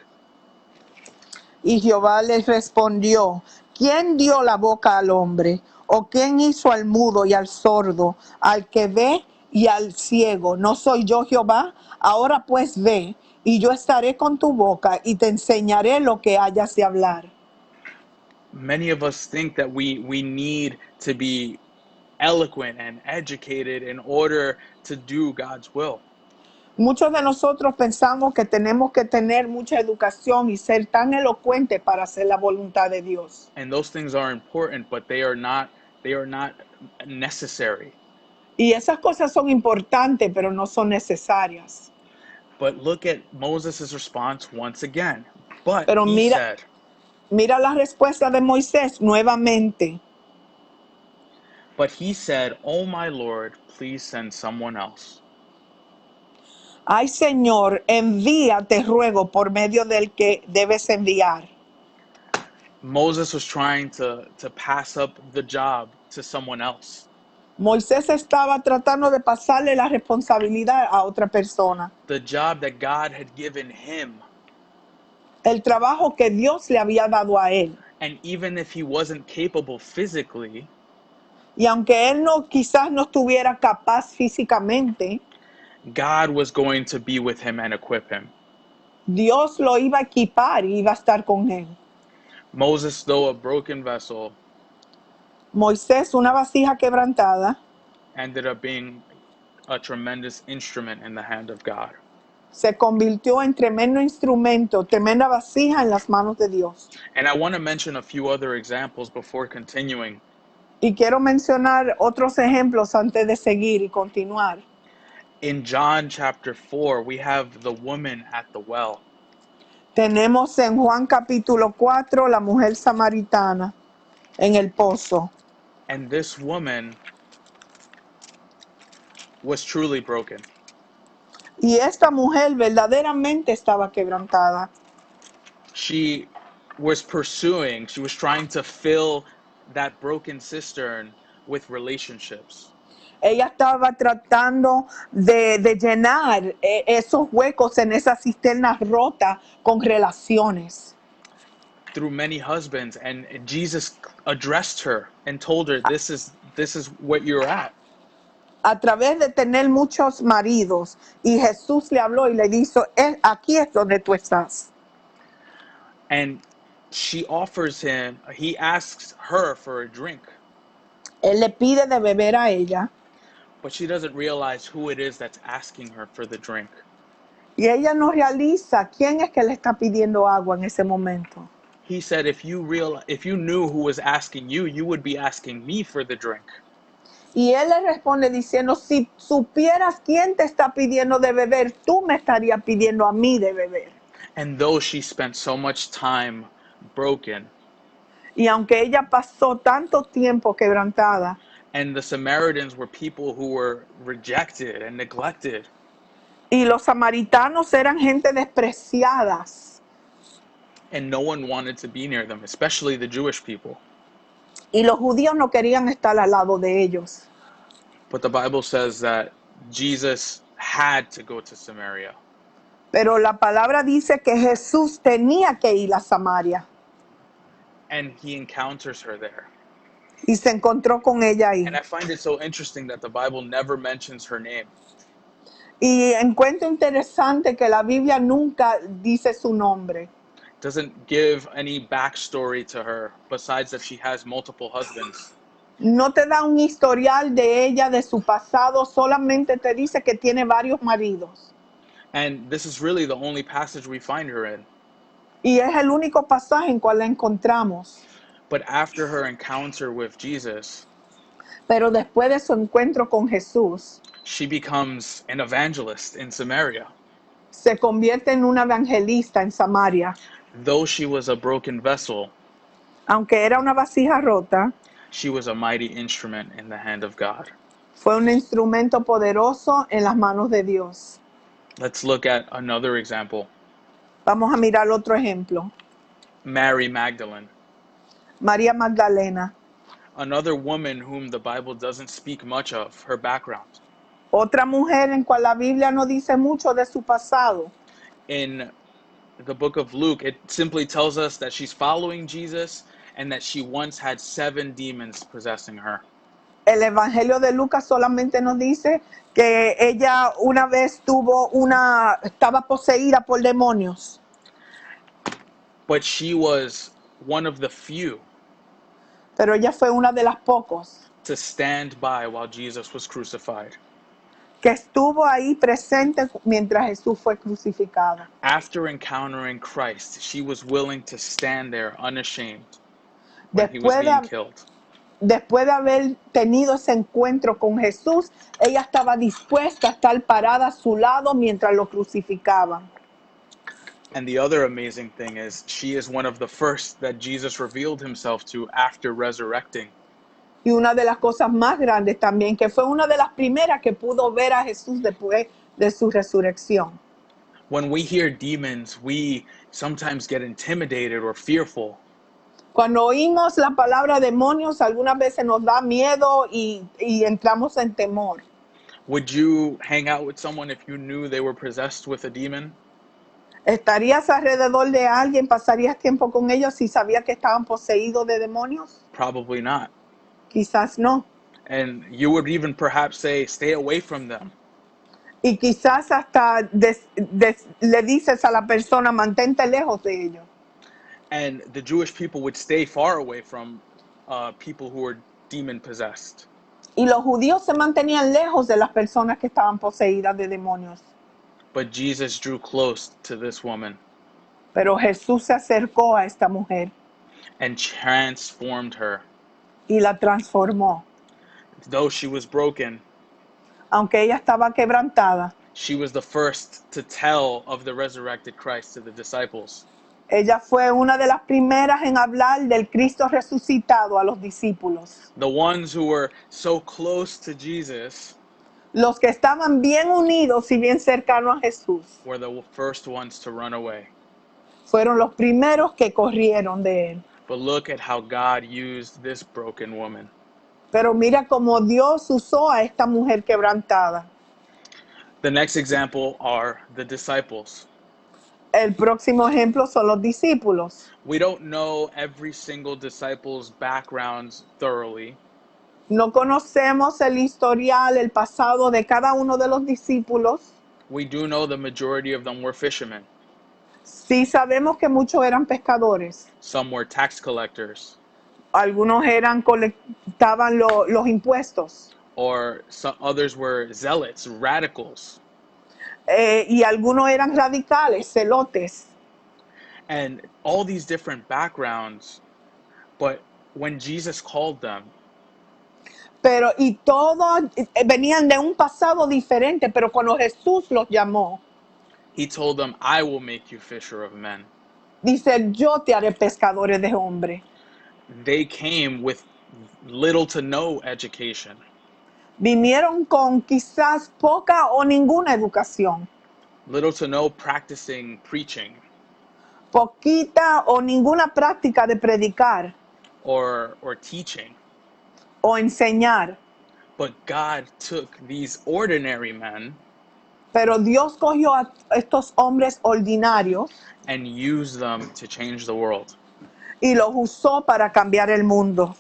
Y Jehová les respondió, ¿quién dio la boca al hombre? ¿O quién hizo al mudo y al sordo, al que ve y al ciego? ¿No soy yo Jehová? Ahora pues ve, y yo estaré con tu boca y te enseñaré lo que hayas de hablar. Many of us think that we need to be eloquent and educated in order to do God's will. Muchos de nosotros pensamos que tenemos que tener mucha educación y ser tan elocuentes para hacer la voluntad de Dios. And those things are important, but they are not necessary. Y esas cosas son importantes, pero no son necesarias. But look at Moses' response once again. But Pero he said, mira la respuesta de Moisés nuevamente. But he said, Oh my Lord, please send someone else. Ay Señor, envía, te ruego, por medio del que debes enviar. Moses was trying to pass up the job to someone else. Moisés estaba tratando de pasarle la responsabilidad a otra persona. The job that God had given him. El trabajo que Dios le había dado a él. And even if he wasn't capable physically, y aunque él quizás no estuviera capaz físicamente, God was going to be with him and equip him. Dios lo iba a equipar y iba a estar con él. Moses, though a broken vessel, Moisés, una vasija quebrantada, ended up being a tremendous instrument in the hand of God. Se convirtió en tremendo instrumento, tremenda vasija en las manos de Dios. And I want to mention a few other examples before continuing. Y quiero mencionar otros ejemplos antes de seguir y continuar. In John chapter 4, we have the woman at the well. Tenemos en Juan capítulo 4 la mujer samaritana en el pozo. And this woman was truly broken. Y esta mujer verdaderamente estaba quebrantada. She was trying to fill that broken cistern with relationships. Ella estaba tratando de llenar esos huecos en esa cisterna rota con relaciones. through many husbands, and Jesus addressed her and told her, this is what you're at. A través de tener muchos maridos. Y Jesús le habló y le dijo, aquí es donde tú estás. And he asks her for a drink, Él le pide de beber a ella. but she doesn't realize who it is that's asking her for the drink. Y ella no realiza quién es que le está pidiendo agua en ese momento. He said, if you knew who was asking you, you would be asking me for the drink. Y él le responde diciendo, si supieras quién te está pidiendo de beber, tú me estarías pidiendo a mí de beber. And though she spent so much time broken, Y aunque ella pasó tanto tiempo quebrantada, and the Samaritans were people who were rejected and neglected, y los samaritanos eran gente despreciadas, and no one wanted to be near them, especially the Jewish people. y los judíos no querían estar al lado de ellos. But the Bible says that Jesus had to go to Samaria. Pero la palabra dice que Jesús tenía que ir a Samaria. And he encounters her there. Y se encontró con ella ahí. And I find it so interesting that the Bible never mentions her name. Y encuentro interesante que la Biblia nunca dice su nombre. Doesn't give any backstory to her besides that she has multiple husbands. No te da un historial de ella, de su pasado, solamente te dice que tiene varios maridos. And this is really the only passage we find her in. Y es el único pasaje en cual la encontramos. But after her encounter with Jesus, Pero después de su encuentro con Jesús, she becomes an evangelist in Samaria. se convierte en una evangelista en Samaria. Though she was a broken vessel, Aunque era una vasija rota, she was a mighty instrument in the hand of God. fue un instrumento poderoso en las manos de Dios. Let's look at another example. Vamos a mirar otro ejemplo. Mary Magdalene, María Magdalena, another woman whom the Bible doesn't speak much of, her background. otra mujer en cual la Biblia no dice mucho de su pasado. In the book of Luke, it simply tells us that she's following Jesus and that she once had 7 demons possessing her. El Evangelio de Lucas solamente nos dice que ella una vez estaba poseída por demonios, But she was one of the few pero ella fue una de las pocos to stand by while Jesus was crucified. que estuvo ahí presente mientras Jesús fue crucificado. After encountering Christ, she was willing to stand there unashamed when he was being killed. Después de haber tenido ese encuentro con Jesús, ella estaba dispuesta a estar parada a su lado mientras lo crucificaban. And the other amazing thing is she is one of the first that Jesus revealed himself to after resurrecting. Y una de las cosas más grandes también, que fue una de las primeras que pudo ver a Jesús después de su resurrección. When we hear demons, we sometimes get intimidated or fearful. Cuando oímos la palabra demonios, algunas veces nos da miedo y entramos en temor. Would you hang out with someone if you knew they were possessed with a demon? ¿Estarías alrededor de alguien, pasarías tiempo con ellos si sabías que estaban poseídos de demonios? Probably not. Quizás no. And you would even perhaps say, stay away from them. Y quizás hasta le dices a la persona, mantente lejos de ellos. And the Jewish people would stay far away from people who were demon possessed. Y los judíos se mantenían lejos de las personas que estaban poseídas de demonios. But Jesus drew close to this woman Pero Jesús se acercó a esta mujer and transformed her. y la transformó. Though she was broken, Aunque ella estaba quebrantada, she was the first to tell of the resurrected Christ to the disciples. ella fue una de las primeras en hablar del Cristo resucitado a los discípulos. The ones who were so close to Jesus Los que estaban bien unidos y bien cercanos a Jesús were the first ones to run away. fueron los primeros que corrieron de él. But look at how God used this broken woman. Pero mira cómo Dios usó a esta mujer quebrantada. The next example are the disciples. El próximo ejemplo son los discípulos. We don't know every single disciple's backgrounds thoroughly. No conocemos el historial, el pasado de cada uno de los discípulos. We do know the majority of them were fishermen. Sí sabemos que muchos eran pescadores. Some were tax collectors, Algunos colectaban los impuestos. or some others were zealots, radicals. Y algunos eran radicales, celotes. And all these different backgrounds, but when Jesus called them, Pero y todos venían de un pasado diferente, pero cuando Jesús los llamó, he told them, I will make you fisher of men. dice, yo te haré pescadores de hombres. They came with little to no education, Vinieron con quizás poca o ninguna educación, little to no practicing preaching poquita o ninguna práctica de predicar or teaching. o enseñar. But God took these ordinary men Pero Dios cogió a estos hombres ordinarios and used them to change the world. y los usó para cambiar el mundo.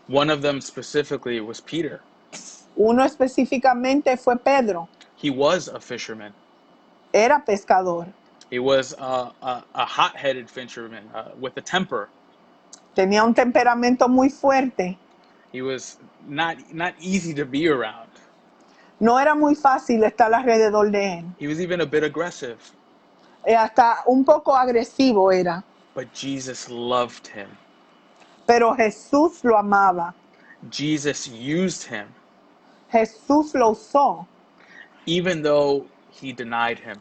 One of them specifically was Peter. Uno específicamente fue Pedro. He was a fisherman. Era pescador. He was a hot-headed fisherman with a temper. Tenía un temperamento muy fuerte. He was not easy to be around. No era muy fácil estar alrededor de él. He was even a bit aggressive. Hasta un poco agresivo era. But Jesus loved him. Pero Jesús lo amaba. Jesus used him, Jesús lo usó, even though he denied him.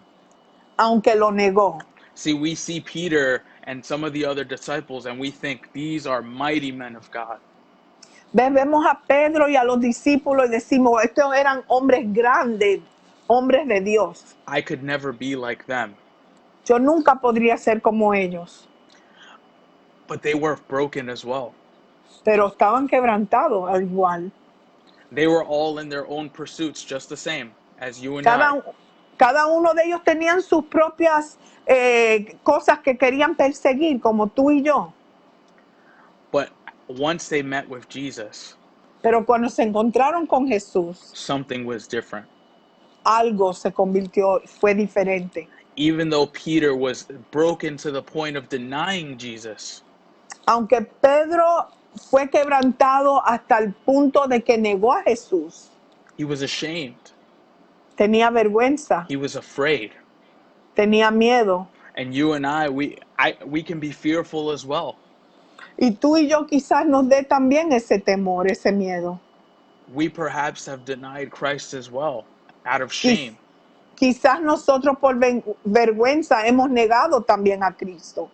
aunque lo negó. See, we see Peter and some of the other disciples, and we think these are mighty men of God. Vemos a Pedro y a los discípulos y decimos, estos eran hombres grandes, hombres de Dios. I could never be like them. Yo nunca podría ser como ellos. But they were broken as well. Pero estaban quebrantados al igual. They were all in their own pursuits, just the same as you and I. Cada uno de ellos tenían sus propias cosas que querían perseguir, como tú y yo. But once they met with Jesus, Pero cuando se encontraron con Jesús, something was different. algo se convirtió, fue diferente. Even though Peter was broken to the point of denying Jesus, Aunque Pedro fue quebrantado hasta el punto de que negó a Jesús, he was ashamed. tenía vergüenza, He was afraid. tenía miedo. And you and we can be fearful as well. Y tú y yo quizás nos dé también ese temor, ese miedo. We perhaps have denied Christ as well, out of shame. Quizás nosotros por vergüenza hemos negado también a Cristo.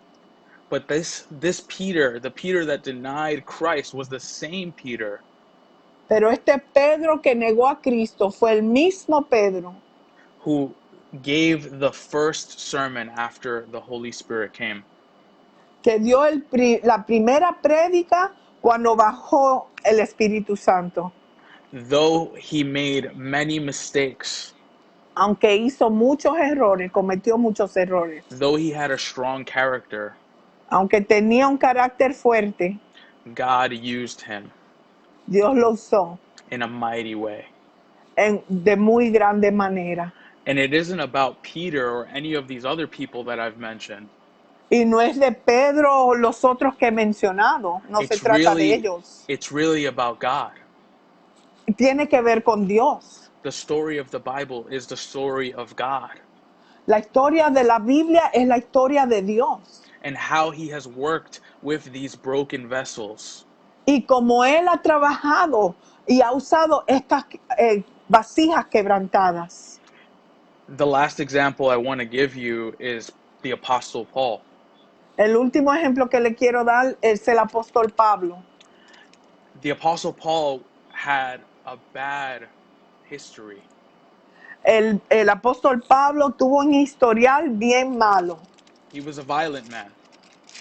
But this Peter, the Peter that denied Christ, was the same Peter Pero este Pedro que negó a Cristo fue el mismo Pedro who gave the first sermon after the Holy Spirit came. que dio la primera prédica cuando bajó el Espíritu Santo. Though he made many mistakes, Aunque hizo muchos errores, cometió muchos errores. though he had a strong character, Aunque tenía un carácter fuerte, God used him Dios lo usó in a mighty way. de muy grande manera. And it isn't about Peter or any of these other people that I've mentioned. Y no es de Pedro o los otros que he mencionado, no se trata de ellos. It's really about God. Tiene que ver con Dios. The story of the Bible is the story of God La historia de la Biblia es la historia de Dios. and how he has worked with these broken vessels. Y como Él ha trabajado y ha usado estas vasijas quebrantadas. The last example I want to give you is the Apostle Paul. El último ejemplo que le quiero dar es el apóstol Pablo. The Apostle Paul had a bad history. El apóstol Pablo tuvo un historial bien malo. He was a violent man,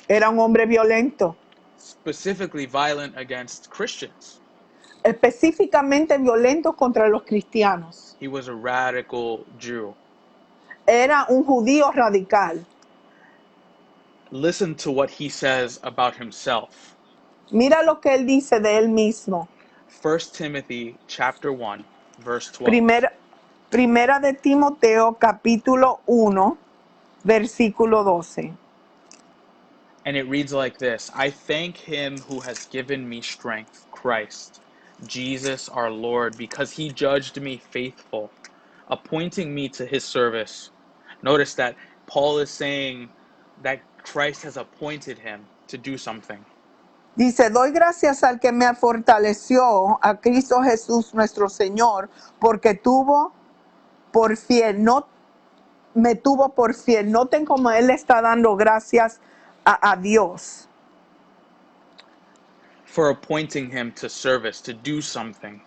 Era un hombre violento, specifically violent against Christians. específicamente violentos contra los cristianos. He was a radical Jew. Era un judío radical. Listen to what he says about himself. Mira lo que él dice de él mismo. 1 Timothy chapter 1, verse 12. Primera de Timoteo, capítulo 1, versículo 12. And it reads like this: I thank him who has given me strength, Christ, Jesus our Lord, because he judged me faithful, appointing me to his service. Notice that Paul is saying that Christ has appointed him to do something. Dice, doy gracias al que me fortaleció, a Cristo Jesús nuestro Señor, porque me tuvo por fiel. Noten cómo él está dando gracias a Dios. For appointing him to service, to do something.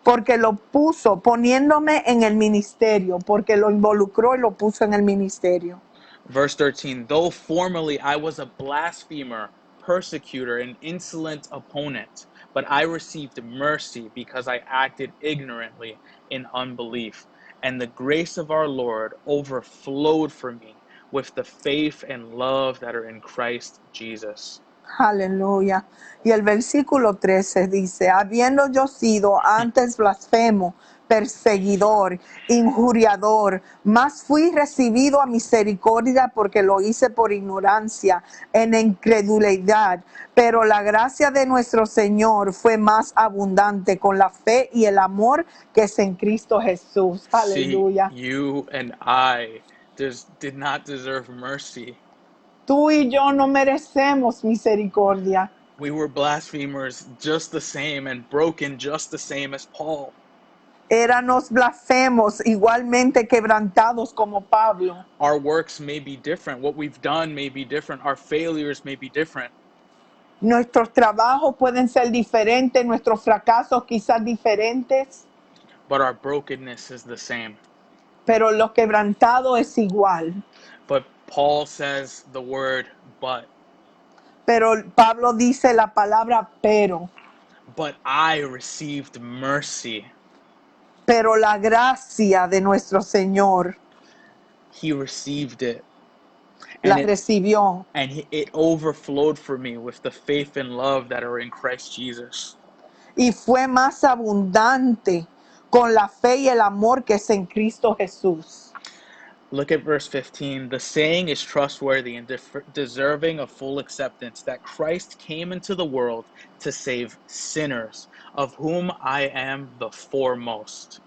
Porque lo puso, poniéndome en el ministerio, porque lo involucró y lo puso en el ministerio. Verse 13, though formerly I was a blasphemer, persecutor, and insolent opponent, but I received mercy because I acted ignorantly in unbelief. And the grace of our Lord overflowed for me with the faith and love that are in Christ Jesus. Aleluya. Y el versículo 13 dice, habiendo yo sido antes blasfemo, perseguidor, injuriador, mas fui recibido a misericordia porque lo hice por ignorancia, en incredulidad. Pero la gracia de nuestro Señor fue más abundante con la fe y el amor que es en Cristo Jesús. Aleluya. See, you and I did not deserve mercy. Tú y yo no merecemos misericordia. We were blasphemers just the same and broken just the same as Paul. Éramos blasfemos, igualmente quebrantados como Pablo. Our works may be different. What we've done may be different. Our failures may be different. Nuestros trabajos pueden ser diferentes, nuestros fracasos quizás diferentes, But our brokenness is the same. pero lo quebrantado es igual. But Paul says the word but. Pero Pablo dice la palabra pero. But I received mercy. Pero la gracia de nuestro Señor He received it. la And recibió. it overflowed for me with the faith and love that are in Christ Jesus. Y fue más abundante con la fe y el amor que es en Cristo Jesús. Look at verse 15. The saying is trustworthy and deserving of full acceptance, that Christ came into the world to save sinners, of whom I am the foremost.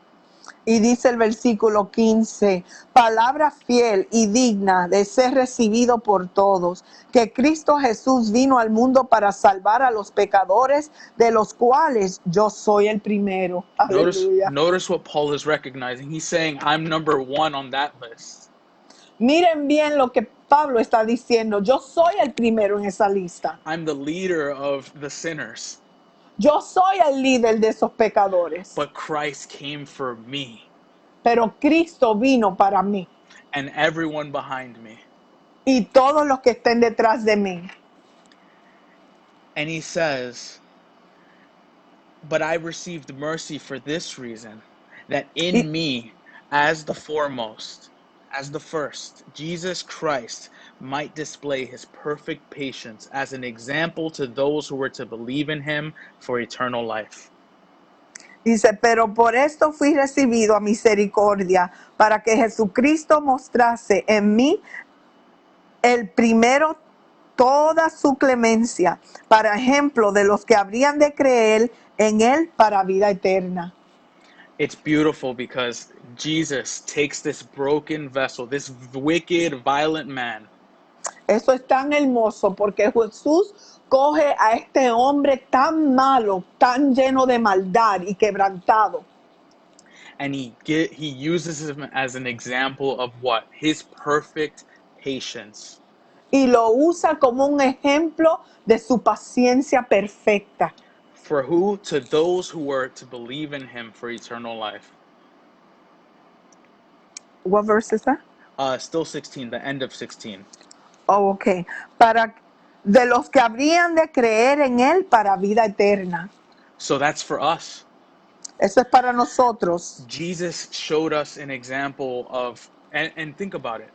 Y dice el versículo 15, palabra fiel y digna de ser recibido por todos, que Cristo Jesús vino al mundo para salvar a los pecadores, de los cuales yo soy el primero. Aleluya. Notice what Paul is recognizing. He's saying, I'm number one on that list. Miren bien lo que Pablo está diciendo. Yo soy el primero en esa lista. I'm the leader of the sinners. Yo soy el líder de esos pecadores. But Christ came for me. Pero Cristo vino para mí. And everyone behind me. Y todos los que estén detrás de mí. And he says, but I received mercy for this reason, that in me, as the foremost, as the first, Jesus Christ might display his perfect patience as an example to those who were to believe in him for eternal life. Dice, pero por esto fui recibido a misericordia, para que Jesucristo mostrase en mí el primero toda su clemencia, para ejemplo de los que habrían de creer en él para vida eterna. It's beautiful because Jesus takes this broken vessel, this wicked, violent man. Eso es tan hermoso porque Jesús coge a este hombre tan malo, tan lleno de maldad y quebrantado. And he uses him as an example of what? His perfect patience. Y lo usa como un ejemplo de su paciencia perfecta. For who? To those who were to believe in him for eternal life. What verse is that? Still 16, the end of 16. Oh, okay. De los que habrían de creer en él para vida eterna. So that's for us. Eso es para nosotros. Jesus showed us an example of, and think about it.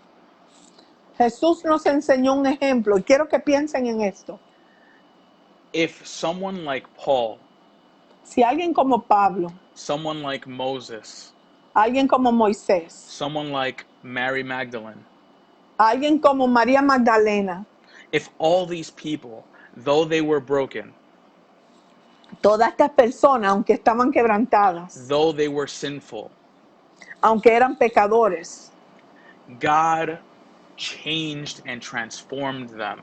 Jesús nos enseñó un ejemplo y quiero que piensen en esto. If someone like Paul, Si alguien como Pablo, someone like Moses, alguien como Moisés, someone like Mary Magdalene, alguien como María Magdalena, if all these people, though they were broken, todas estas personas, aunque estaban quebrantadas, though they were sinful, aunque eran pecadores, God changed and transformed them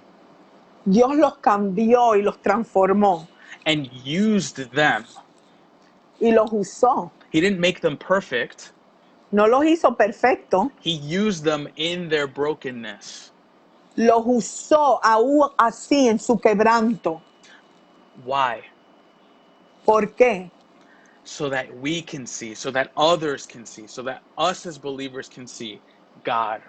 Dios los cambió y los transformó and used them. y los usó. He didn't make them perfect. No los hizo perfectos, He used them in their brokenness. los usó aún así en su quebranto. Why? ¿Por qué? So that we can see, so that others can see, so that us as believers can see God.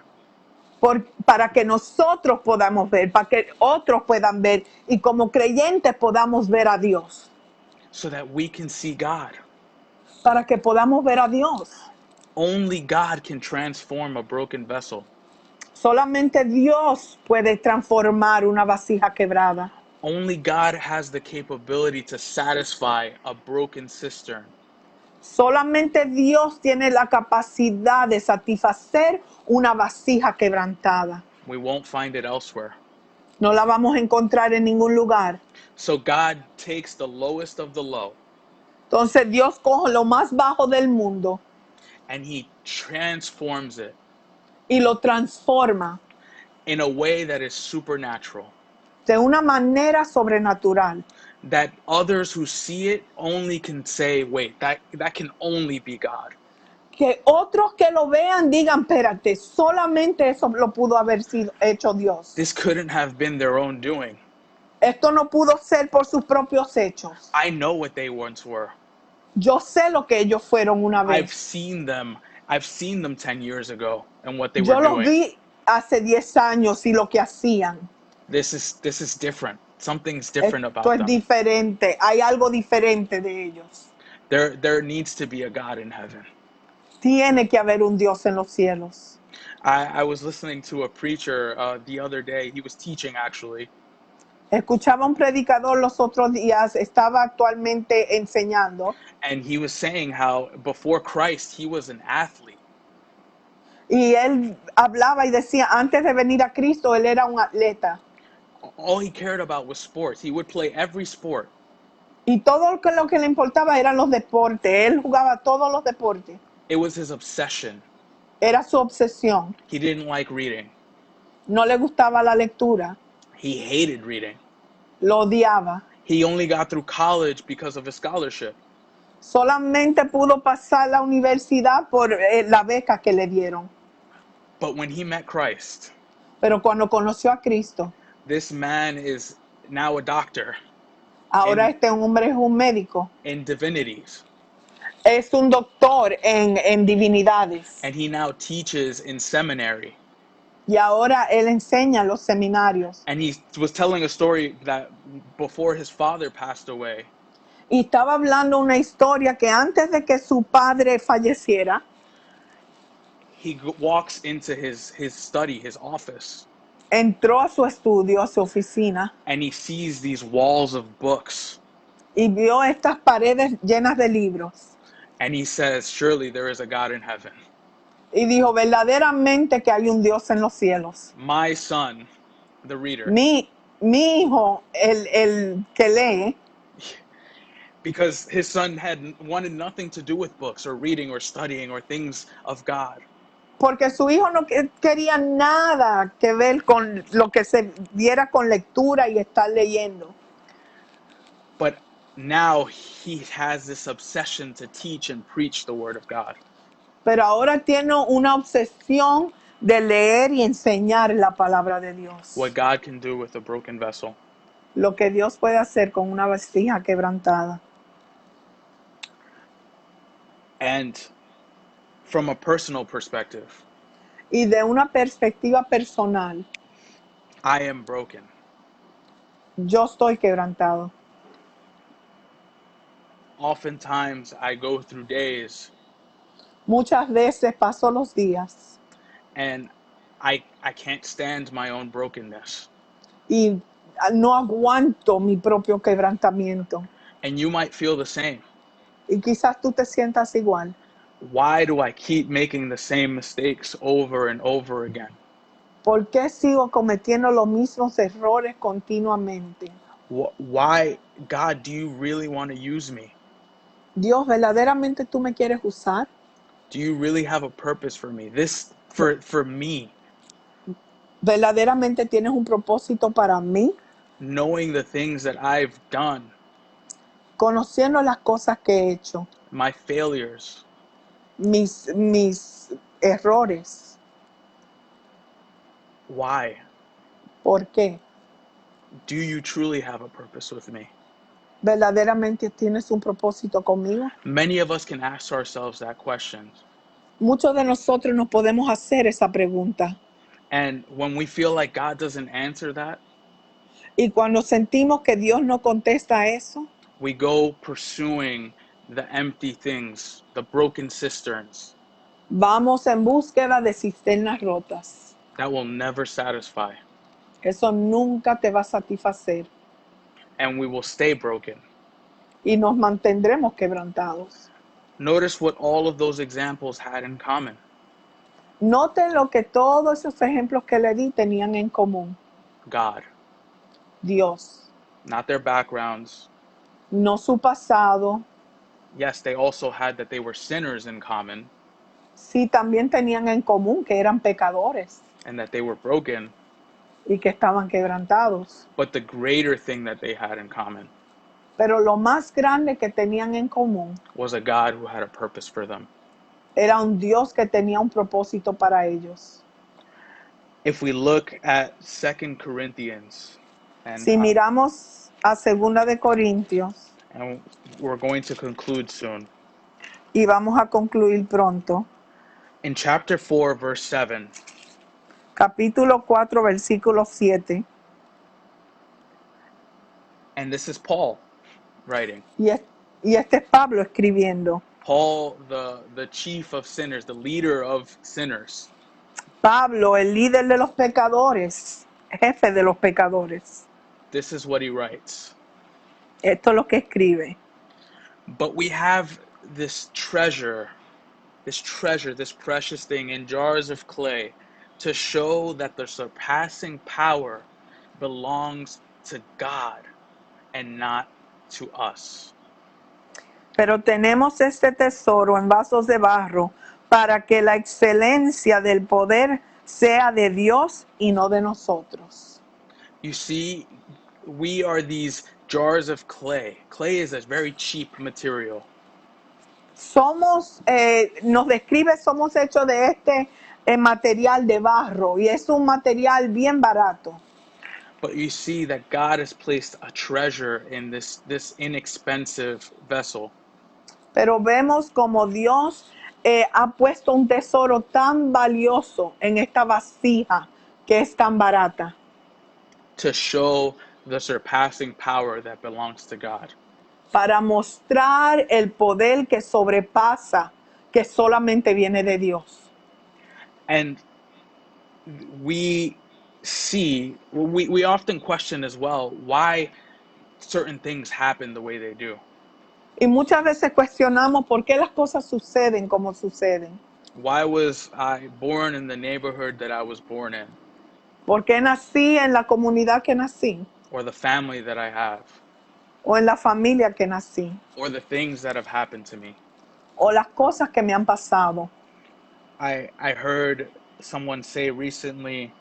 Para que nosotros podamos ver, para que otros puedan ver y como creyentes podamos ver a Dios. So that we can see God. Para que podamos ver a Dios. Only God can transform a broken vessel. Solamente Dios puede transformar una vasija quebrada. Only God has the capability to satisfy a broken cistern. Solamente Dios tiene la capacidad de satisfacer una vasija quebrantada. We won't find it elsewhere. No la vamos a encontrar en ningún lugar. So God takes the lowest of the low Entonces Dios coge lo más bajo del mundo and He transforms it y lo transforma in a way that is supernatural. de una manera sobrenatural. That others who see it only can say, wait, that can only be God. Que otros que lo vean digan, espérate, solamente eso lo pudo haber sido hecho Dios. This couldn't have been their own doing. Esto no pudo ser por sus propios hechos. I know what they once were. Yo sé lo que ellos fueron una I've vez. seen them 10 years ago and what they Yo were los doing. vi hace 10 años y lo que hacían. This is different. Something's different Esto about es them. diferente. Hay algo diferente de ellos. There needs to be a God in heaven. Tiene que haber un Dios en los cielos. I was listening to a preacher the other day. He was teaching, actually. Escuchaba un predicador los otros días, estaba actualmente enseñando And he was saying how before Christ, he was an athlete. y él hablaba y decía, antes de venir a Cristo, él era un atleta. All he cared about was sports. He would play every sport. Y todo lo que le importaba eran los deportes. Él jugaba todos los deportes. It was his obsession. Era su obsesión. He didn't like reading. No le gustaba la lectura. He hated reading. Lo odiaba. He only got through college because of his scholarship. Solamente pudo pasar la universidad por la beca que le dieron. But when he met Christ, Pero cuando conoció a Cristo, this man is now a doctor ahora este hombre es un médico. in divinities. Es un doctor en divinidades. And he now teaches in seminary. Y ahora él enseña en los seminarios. And he was telling a story that before his father passed away, Y estaba hablando una historia que antes de que su padre falleciera, he walks into his study, his office, entró a su estudio, a su oficina, and he sees these walls of books. y vio estas paredes llenas de libros. And he says, surely there is a God in heaven. Y dijo, verdaderamente que hay un Dios en los cielos. My son, the reader, Mi hijo, el que lee, because his son wanted nothing to do with books or reading or studying or things of God. porque su hijo no quería nada que ver con lo que se diera con lectura y estar leyendo. But now he has this obsession to teach and preach the word of God. Pero ahora tiene una obsesión de leer y enseñar la palabra de Dios. What God can do with a broken vessel. Lo que Dios puede hacer con una vasija quebrantada. And from a personal perspective, Y de una perspectiva personal, I am broken. yo estoy quebrantado. oftentimes I go through days Muchas veces paso los días and I can't stand my own brokenness. y no aguanto mi propio quebrantamiento. And you might feel the same. Y quizás tú te sientas igual. Why do I keep making the same mistakes over and over again? ¿Por qué sigo cometiendo los mismos errores continuamente? Why, God, do you really want to use me? Dios, ¿verdaderamente tú me quieres usar? Do you really have a purpose for me? This for me, ¿Verdaderamente tienes un propósito para mí? knowing the things that I've done, Conociendo las cosas que he hecho, my failures. mis errores. Why? ¿Por qué? Do you truly have a purpose with me? ¿Verdaderamente tienes un propósito conmigo? Many of us can ask ourselves that question. Muchos de nosotros nos podemos hacer esa pregunta. And when we feel like God doesn't answer that, Y cuando sentimos que Dios no contesta eso, we go pursuing the empty things, the broken cisterns vamos en búsqueda de cisternas rotas. that will never satisfy. Eso nunca te va a satisfacer. And we will stay broken. Y nos mantendremos quebrantados. Notice what all of those examples had in common. Noten lo que todos esos ejemplos que le di tenían en común. God, Dios. not their backgrounds. No su pasado. Yes, they also had that they were sinners in common Sí, también tenían en común que eran pecadores and that they were broken. y que estaban quebrantados. But the greater thing that they had in common Pero lo más grande que tenían en común was a God who had a purpose for them. era un Dios que tenía un propósito para ellos. If we look at 2 Corinthians, and, Si miramos a 2 de Corintios, and we're going to conclude soon. y vamos a concluir pronto, In chapter 4, verse 7, capítulo 4, versículo 7, and this is Paul writing. y este es Pablo escribiendo. Paul, the chief of sinners, the leader of sinners. Pablo, el líder de los pecadores, jefe de los pecadores. This is what he writes. Esto es lo que escribe. But we have this treasure, this precious thing in jars of clay to show that the surpassing power belongs to God and not to us. Pero tenemos este tesoro en vasos de barro para que la excelencia del poder sea de Dios y no de nosotros. You see, we are these jars of clay. Clay is a very cheap material. Somos, nos describe, somos hechos de este material de barro y es un material bien barato. But you see that God has placed a treasure in this inexpensive vessel. Pero vemos como Dios ha puesto un tesoro tan valioso en esta vasija que es tan barata. To show the surpassing power that belongs to God. Para mostrar el poder que sobrepasa, que solamente viene de Dios. And we see, we often question as well why certain things happen the way they do. Y muchas veces cuestionamos por qué las cosas suceden como suceden. Why was I born in the neighborhood that I was born in? ¿Por qué nací en la comunidad que nací? Or the family that I have? ¿O en la familia que nací? Or the things that have happened to me? ¿O las cosas que me han pasado? I heard someone say recently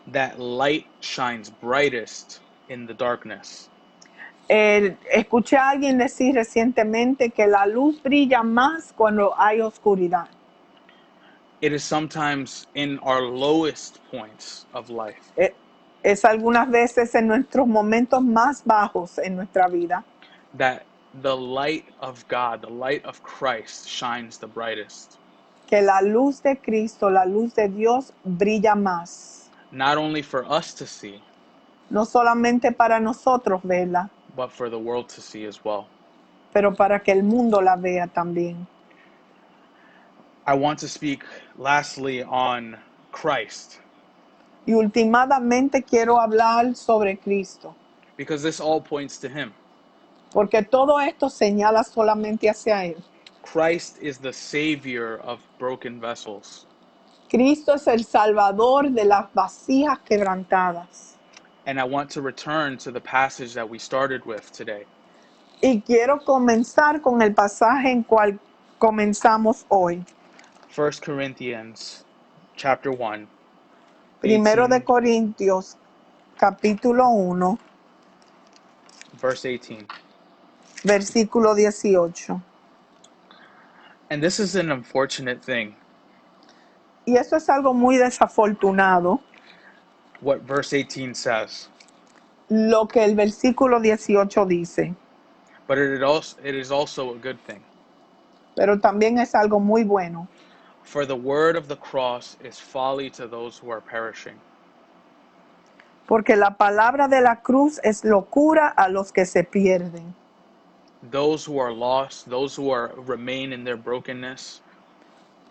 that light shines brightest in the darkness. Escuché a alguien decir recientemente que la luz brilla más cuando hay oscuridad. It is sometimes in our lowest points of life Es algunas veces en nuestros momentos más bajos en nuestra vida that the light of God, the light of Christ shines the brightest. que la luz de Cristo, la luz de Dios brilla más. Not only for us to see, No solamente para nosotros verla, but for the world to see as well. pero para que el mundo la vea también. I want to speak lastly on Christ, Y últimamente quiero hablar sobre Cristo, because this all points to him. porque todo esto señala solamente hacia Él. Christ is the savior of broken vessels. Cristo es el salvador de las vasijas quebrantadas. And I want to return to the passage that we started with today. Y quiero comenzar con el pasaje en cual comenzamos hoy. 1 Corinthians chapter 1, Primero de 18, Corintios, capítulo 1, verse 18. versículo 18. And this is an unfortunate thing, Y eso es algo muy desafortunado, what verse 18 says. lo que el versículo 18 dice. But it is also a good thing. Pero también es algo muy bueno. For the word of the cross is folly to those who are perishing, Porque la palabra de la cruz es locura a los que se pierden. those who are lost, those who remain in their brokenness.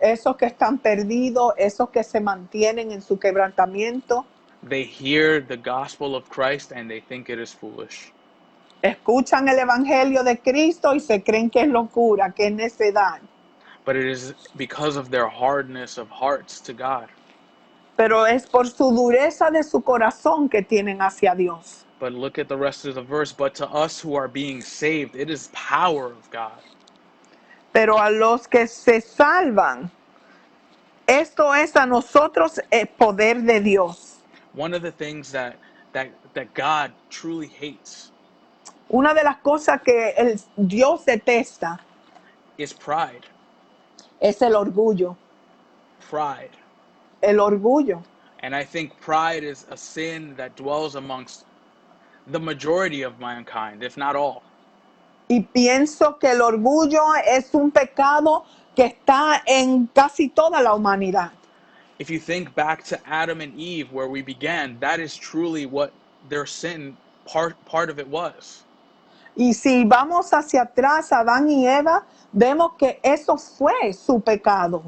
Esos que están perdidos, esos que se mantienen en su quebrantamiento, They hear the gospel of Christ and they think it is foolish. escuchan el evangelio de Cristo y se creen que es locura, que es necedad. But it is because of their hardness of hearts to God. Pero es por su dureza de su corazón que tienen hacia Dios. But look at the rest of the verse. But to us who are being saved, it is power of God. Pero a los que se salvan, esto es a nosotros el poder de Dios. One of the things that God truly hates Una de las cosas que Dios detesta is pride. es el orgullo. Pride. El orgullo. And I think pride is a sin that dwells amongst the majority of mankind, if not all. Y pienso que el orgullo es un pecado que está en casi toda la humanidad. If you think back to Adam and Eve, where we began, that is truly what their sin, part of it was. Y si vamos hacia atrás, Adán y Eva, vemos que eso fue su pecado.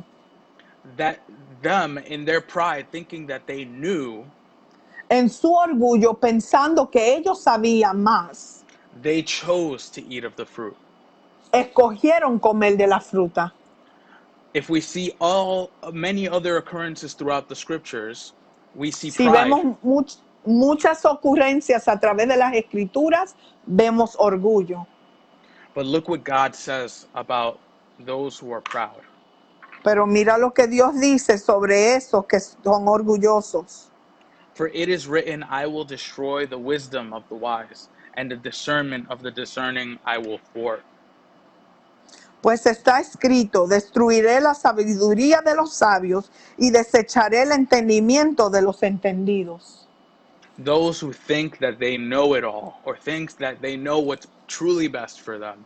That them, in their pride, thinking that they knew, En su orgullo, pensando que ellos sabían más, they chose to eat of the fruit. escogieron comer de la fruta. If we see many other occurrences throughout the scriptures, we see Si pride. vemos muchas ocurrencias a través de las escrituras, vemos orgullo. But look what God says about those who are proud. Pero mira lo que Dios dice sobre esos que son orgullosos. For it is written, I will destroy the wisdom of the wise, and the discernment of the discerning I will thwart. Pues está escrito, destruiré la sabiduría de los sabios y desecharé el entendimiento de los entendidos. Those who think that they know it all, or think that they know what's truly best for them.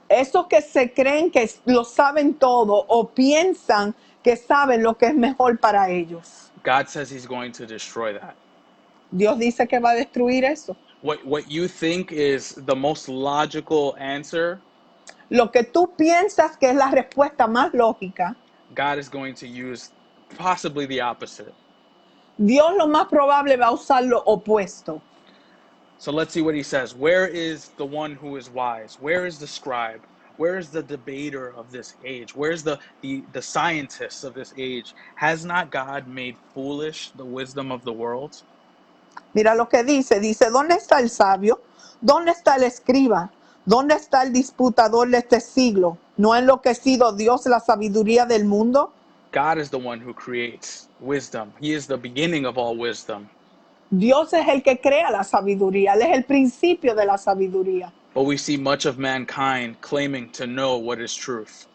Esos que se creen que lo saben todo o piensan que saben lo que es mejor para ellos. God says he's going to destroy that. Dios dice que va a destruir eso. What you think is the most logical answer, Lo que tú piensas que es la respuesta más lógica, God is going to use possibly the opposite. Dios lo más probable va a usar lo opuesto. So let's see what he says. Where is the one who is wise? Where is the scribe? Where is the debater of this age? Where's the scientist of this age? Has not God made foolish the wisdom of the world? Mira lo que dice. Dice, ¿dónde está el sabio? ¿Dónde está el escriba? ¿Dónde está el disputador de este siglo? ¿No ha enloquecido Dios la sabiduría del mundo? God is the one who creates wisdom. He is the beginning of all wisdom. Dios es el que crea la sabiduría. Él es el principio de la sabiduría. But we see much of mankind claiming to know what is truth.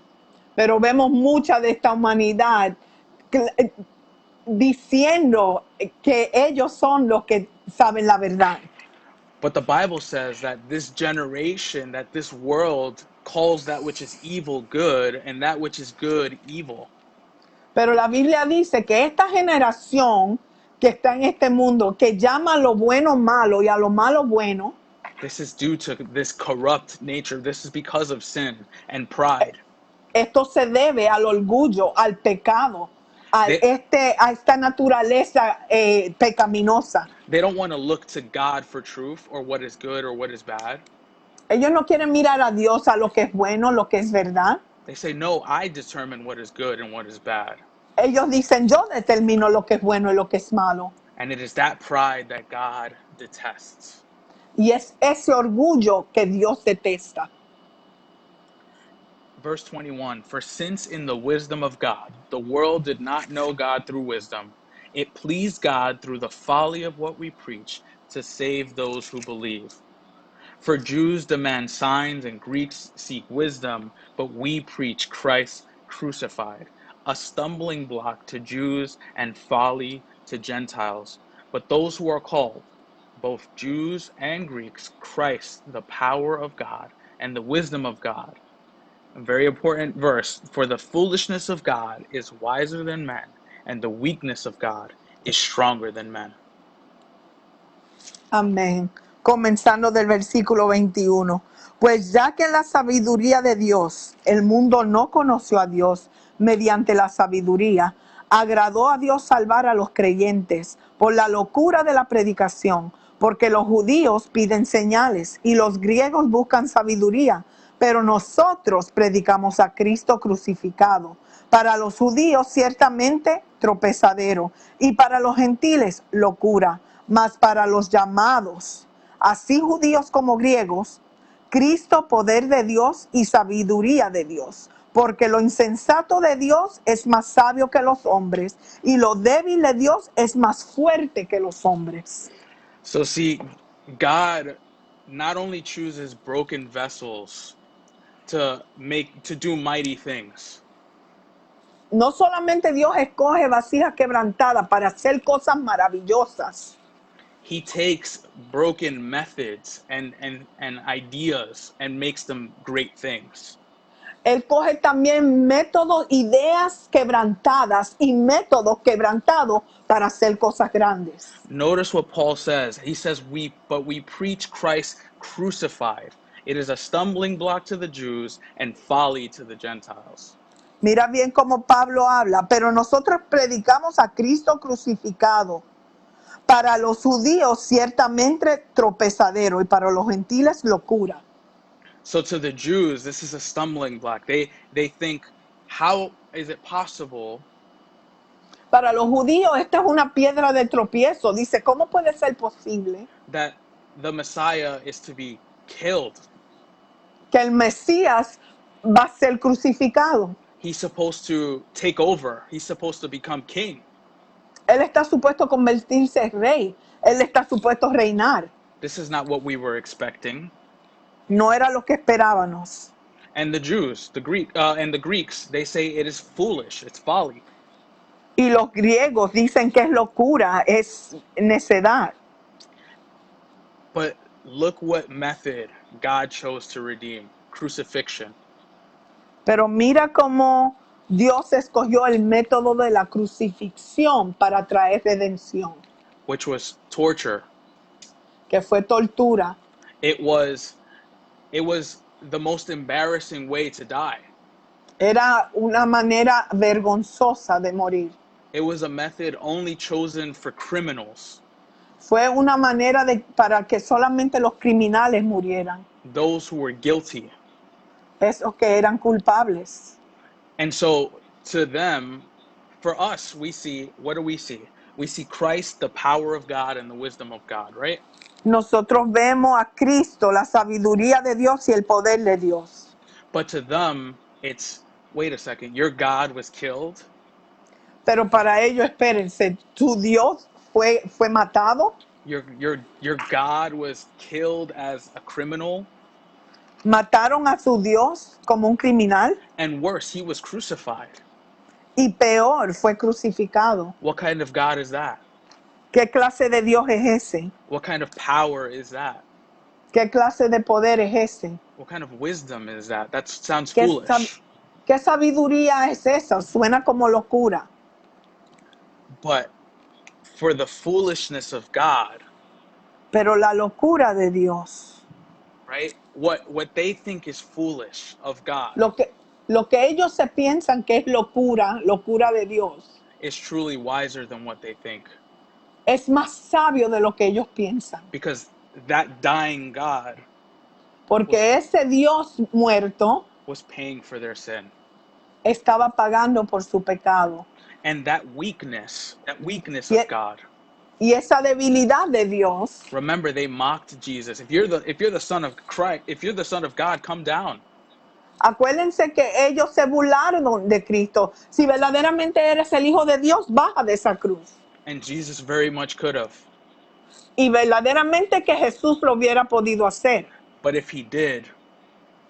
Pero vemos mucha de esta humanidad diciendo que ellos son los que saben la verdad. But the Bible says that this generation, that this world calls that which is evil good, and that which is good evil. Pero la Biblia dice que esta generación que está en este mundo, que llama a lo bueno malo y a lo malo bueno, This is due to this corrupt nature. This is because of sin and pride. Esto se debe al orgullo, al pecado, They, a esta naturaleza pecaminosa. they don't want to look to God for truth or what is good or what is bad. Ellos no quieren mirar a Dios a lo que es bueno, lo que es verdad. They say, no, I determine what is good and what is bad. Ellos dicen, yo determino lo que es bueno y lo que es malo. And it is that pride that God detests. Y es ese orgullo que Dios detesta. Verse 21, for since in the wisdom of God, the world did not know God through wisdom, it pleased God through the folly of what we preach to save those who believe. For Jews demand signs and Greeks seek wisdom, but we preach Christ crucified, a stumbling block to Jews and folly to Gentiles. But those who are called, both Jews and Greeks, Christ, the power of God and the wisdom of God. A very important verse. For the foolishness of God is wiser than men, and the weakness of God is stronger than men. Amén. Comenzando del versículo 21. Pues ya que en la sabiduría de Dios el mundo no conoció a Dios mediante la sabiduría, agradó a Dios salvar a los creyentes por la locura de la predicación, porque los judíos piden señales y los griegos buscan sabiduría, pero nosotros predicamos a Cristo crucificado. Para los judíos ciertamente tropezadero y para los gentiles locura, mas para los llamados, así judíos como griegos, Cristo poder de Dios y sabiduría de Dios. Porque lo insensato de Dios es más sabio que los hombres y lo débil de Dios es más fuerte que los hombres. So see, God not only chooses broken vessels to do mighty things. No solamente Dios escoge vasijas quebrantadas para hacer cosas maravillosas. He takes broken methods and ideas and makes them great things. Él coge también métodos, ideas quebrantadas y métodos quebrantados para hacer cosas grandes. Notice what Paul says. He says, but we preach Christ crucified. It is a stumbling block to the Jews and folly to the Gentiles. Mira bien cómo Pablo habla, pero nosotros predicamos a Cristo crucificado. Para los judíos ciertamente tropezadero y para los gentiles locura. So to the Jews, this is a stumbling block. They think, how is it possible? Para los judíos esta es una piedra de tropiezo. Dice, ¿cómo puede ser posible that the Messiah is to be killed? que el Mesías va a ser crucificado? He's supposed to take over. He's supposed to become king. Él está supuesto a convertirse en rey. Él está supuesto a reinar. This is not what we were expecting. No era lo que esperábamos. And the Jews, the Greeks, they say it is foolish, it's folly. Y los griegos dicen que es locura, es necedad. But look what method God chose to redeem: crucifixion. Pero mira cómo Dios escogió el método de la crucifixión para traer redención, Which was torture. que fue tortura. It was the most embarrassing way to die. Era una manera vergonzosa de morir. It was a method only chosen for criminals. Fue una manera para que solamente los criminales murieran. Those who were guilty. Esos que eran culpables. And so to them, for us, what do we see? We see Christ, the power of God and the wisdom of God, right? Nosotros vemos a Cristo, la sabiduría de Dios y el poder de Dios. But to them, it's, wait a second, your God was killed? Pero para ellos, espérense, ¿tu Dios fue matado? Your God was killed as a criminal? Mataron a su Dios como un criminal. And worse, he was crucified. Y peor, fue crucificado. What kind of God is that? ¿Qué clase de Dios es ese? What kind of power is that? ¿Qué clase de poder es ese? What kind of wisdom is that? That sounds ¿Qué, foolish. ¿Qué sabiduría es esa? Suena como locura. But for the foolishness of God, Pero la locura de Dios, right? What they think is foolish of God Lo que ellos se piensan que es locura, locura de Dios, is truly wiser than what they think. es más sabio de lo que ellos piensan. Because that dying God Porque ese Dios muerto was paying for their sin. estaba pagando por su pecado. And that weakness Y, of God, y esa debilidad de Dios, remember they mocked Jesus. If you're the son of Christ, if you're the son of God, come down. acuérdense que ellos se burlaron de Cristo. Si verdaderamente eres el Hijo de Dios, baja de esa cruz. And Jesus very much could have. Y verdaderamente que Jesús lo hubiera podido hacer. But if he did,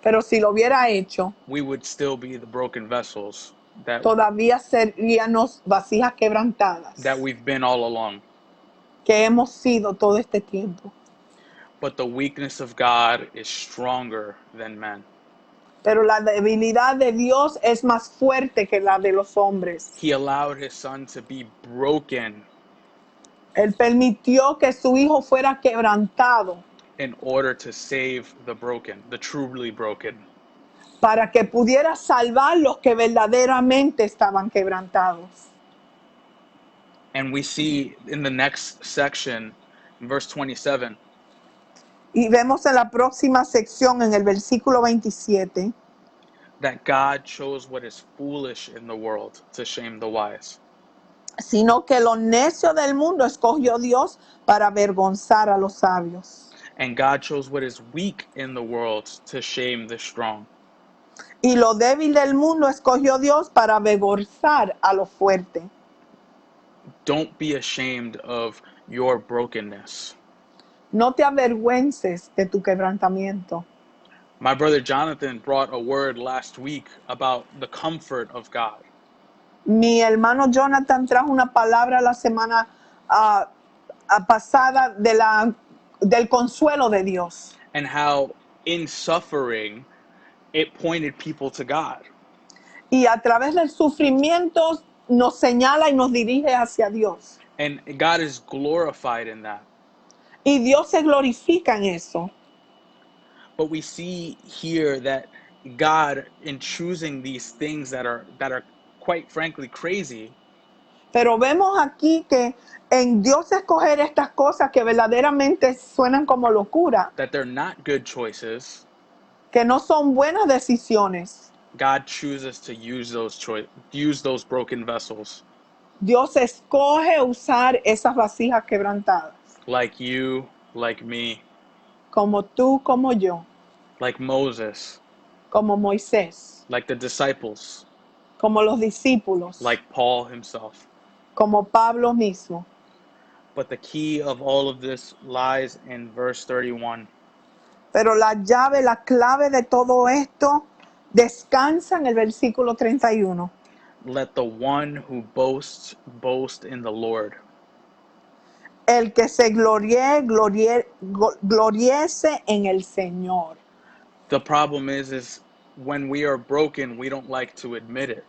Pero si lo hubiera hecho, we would still be the broken vessels todavía seríamos vasijas quebrantadas that we've been all along. que hemos sido todo este tiempo. But the weakness of God is stronger than men. Pero la debilidad de Dios es más fuerte que la de los hombres. He allowed his son to be broken Él permitió que su hijo fuera quebrantado in order to save the broken, the truly broken. para que pudiera salvar los que verdaderamente estaban quebrantados. And we see in the next section, in verse 27, Y vemos en la próxima sección, en el versículo 27, that God chose what is foolish in the world to shame the wise. sino que lo necio del mundo escogió Dios para avergonzar a los sabios. And God chose what is weak in the world to shame the strong. Y lo débil del mundo escogió Dios para avergonzar a lo fuerte. Don't be ashamed of your brokenness. No te avergüences de tu quebrantamiento. My brother Jonathan brought a word last week about the comfort of God. Mi hermano Jonathan trajo una palabra la semana pasada del consuelo de Dios. And how in suffering, it pointed people to God. Y a través del sufrimiento nos señala y nos dirige hacia Dios. And God is glorified in that. Y Dios se glorifica en eso. But we see here that God, in choosing these things that are quite frankly crazy, Pero vemos aquí que en Dios escoger estas cosas que verdaderamente suenan como locura, that they're not good choices, que no son buenas decisiones, God chooses to use those broken vessels, Dios escoge usar esas vasijas quebrantadas, like you, like me, como tú, como yo, like Moses, como Moisés, like the disciples, como los discípulos, like Paul himself. como Pablo mismo. But the key of all of this lies in verse 31. Pero la llave, la clave de todo esto descansa en el versículo 31. Let the one who boasts boast in the Lord. El que se gloriese en el Señor. The problem is when we are broken, we don't like to admit it.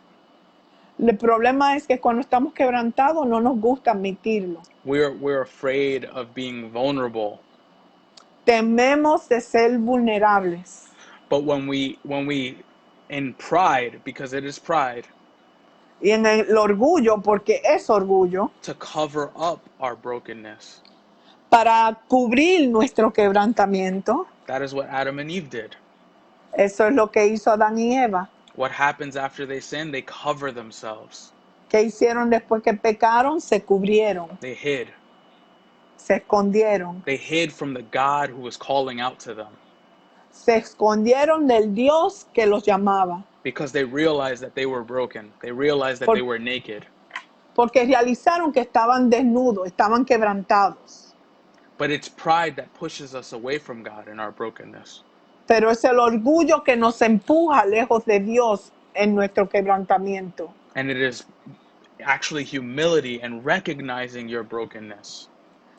El problema es que cuando estamos quebrantados no nos gusta admitirlo. We're afraid of being vulnerable. Tememos de ser vulnerables. But when we in pride, because it is pride, Y en el orgullo, porque es orgullo, to cover up our brokenness. para cubrir nuestro quebrantamiento. That is what Adam and Eve did. Eso es lo que hizo Adán y Eva. What happens after they sin? They cover themselves. ¿Qué hicieron después que pecaron? Se cubrieron, They hid. se escondieron. They hid from the God who was calling out to them. Se escondieron del Dios que los llamaba. Because they realized that they were broken. They realized that they were naked. Porque realizaron que estaban desnudos, estaban quebrantados. But it's pride that pushes us away from God in our brokenness. Pero es el orgullo que nos empuja lejos de Dios en nuestro quebrantamiento. And it is actually humility and recognizing your brokenness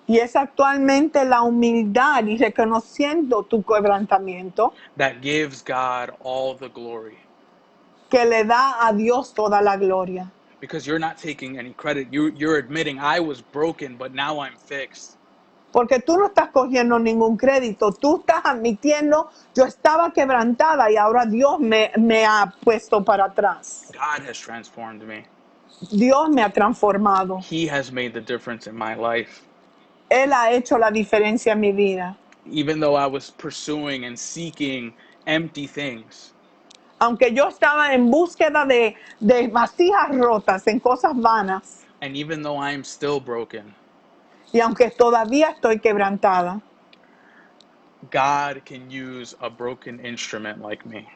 Y es actualmente la humildad y reconociendo tu quebrantamiento that gives God all the glory. que le da a Dios toda la gloria. Because you're not taking any credit. You're admitting I was broken, but now I'm fixed. Porque tú no estás cogiendo ningún crédito, tú estás admitiendo, yo estaba quebrantada y ahora Dios me ha puesto para atrás. God has transformed me. Dios me ha transformado. He has made the difference in my life. Él ha hecho la diferencia en mi vida. Even though I was pursuing and seeking empty things, Aunque yo estaba en búsqueda de vasijas rotas, en cosas vanas, and even though I am still broken, y aunque todavía estoy quebrantada, God can use a broken instrument like me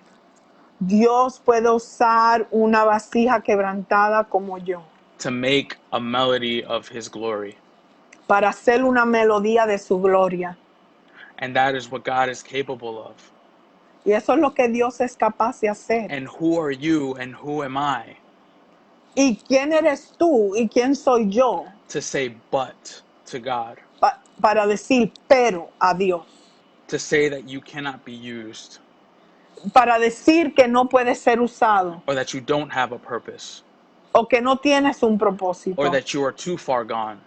Dios puede usar una vasija quebrantada como yo to make a melody of His glory. para hacer una melodía de su gloria. And that is what God is capable of. Y eso es lo que Dios es capaz de hacer. And who are you and who am I ¿Y quién eres tú y quién soy yo to say but to God? para decir pero a Dios? To say that you cannot be used Para decir que no puede ser usado or that you don't have a purpose o que no tienes un propósito or that you are too far gone.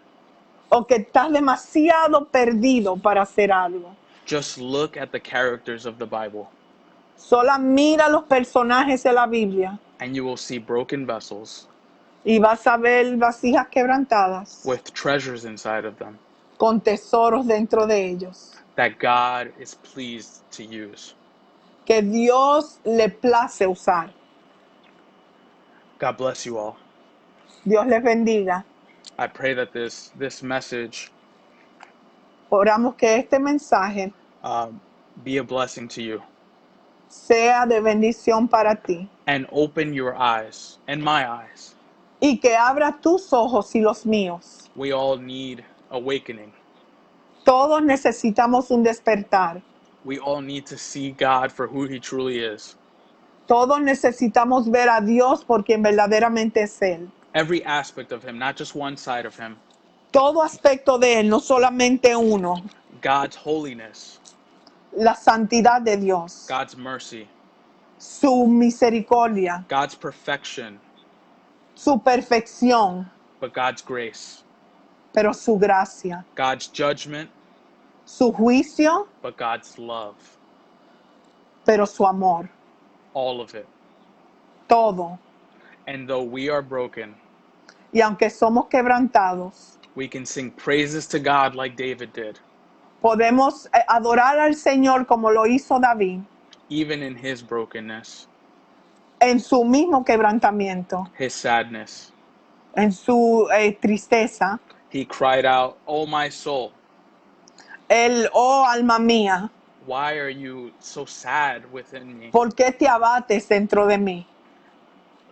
o que estás demasiado perdido para hacer algo. Just look at the characters of the Bible Solo mira los personajes de la Biblia and you will see broken vessels y vas a ver vasijas quebrantadas with treasures inside of them con tesoros dentro de ellos that God is pleased to use. que Dios le place usar. God bless you all. Dios les bendiga. I pray that this message Oramos que este mensaje be a blessing to you sea de bendición para ti and open your eyes and my eyes. y que abra tus ojos y los míos. We all need awakening. Todos necesitamos un despertar. We all need to see God for who He truly is. Todos necesitamos ver a Dios por quien verdaderamente es Él. Every aspect of Him, not just one side of Him. Todo aspecto de Él, no solamente uno. God's holiness, La santidad de Dios, God's mercy, su misericordia, God's perfection, su perfección, but God's grace, pero su gracia, God's judgment, su juicio, but God's love. pero su amor. All of it. Todo. And though we are broken, Y aunque somos quebrantados, we can sing praises to God like David did, podemos adorar al Señor como lo hizo David even in his brokenness, en su mismo quebrantamiento, his sadness. en su tristeza. He cried out, "Oh my soul, Él, oh alma mía, why are you so sad within me?" ¿por qué te abates dentro de mí?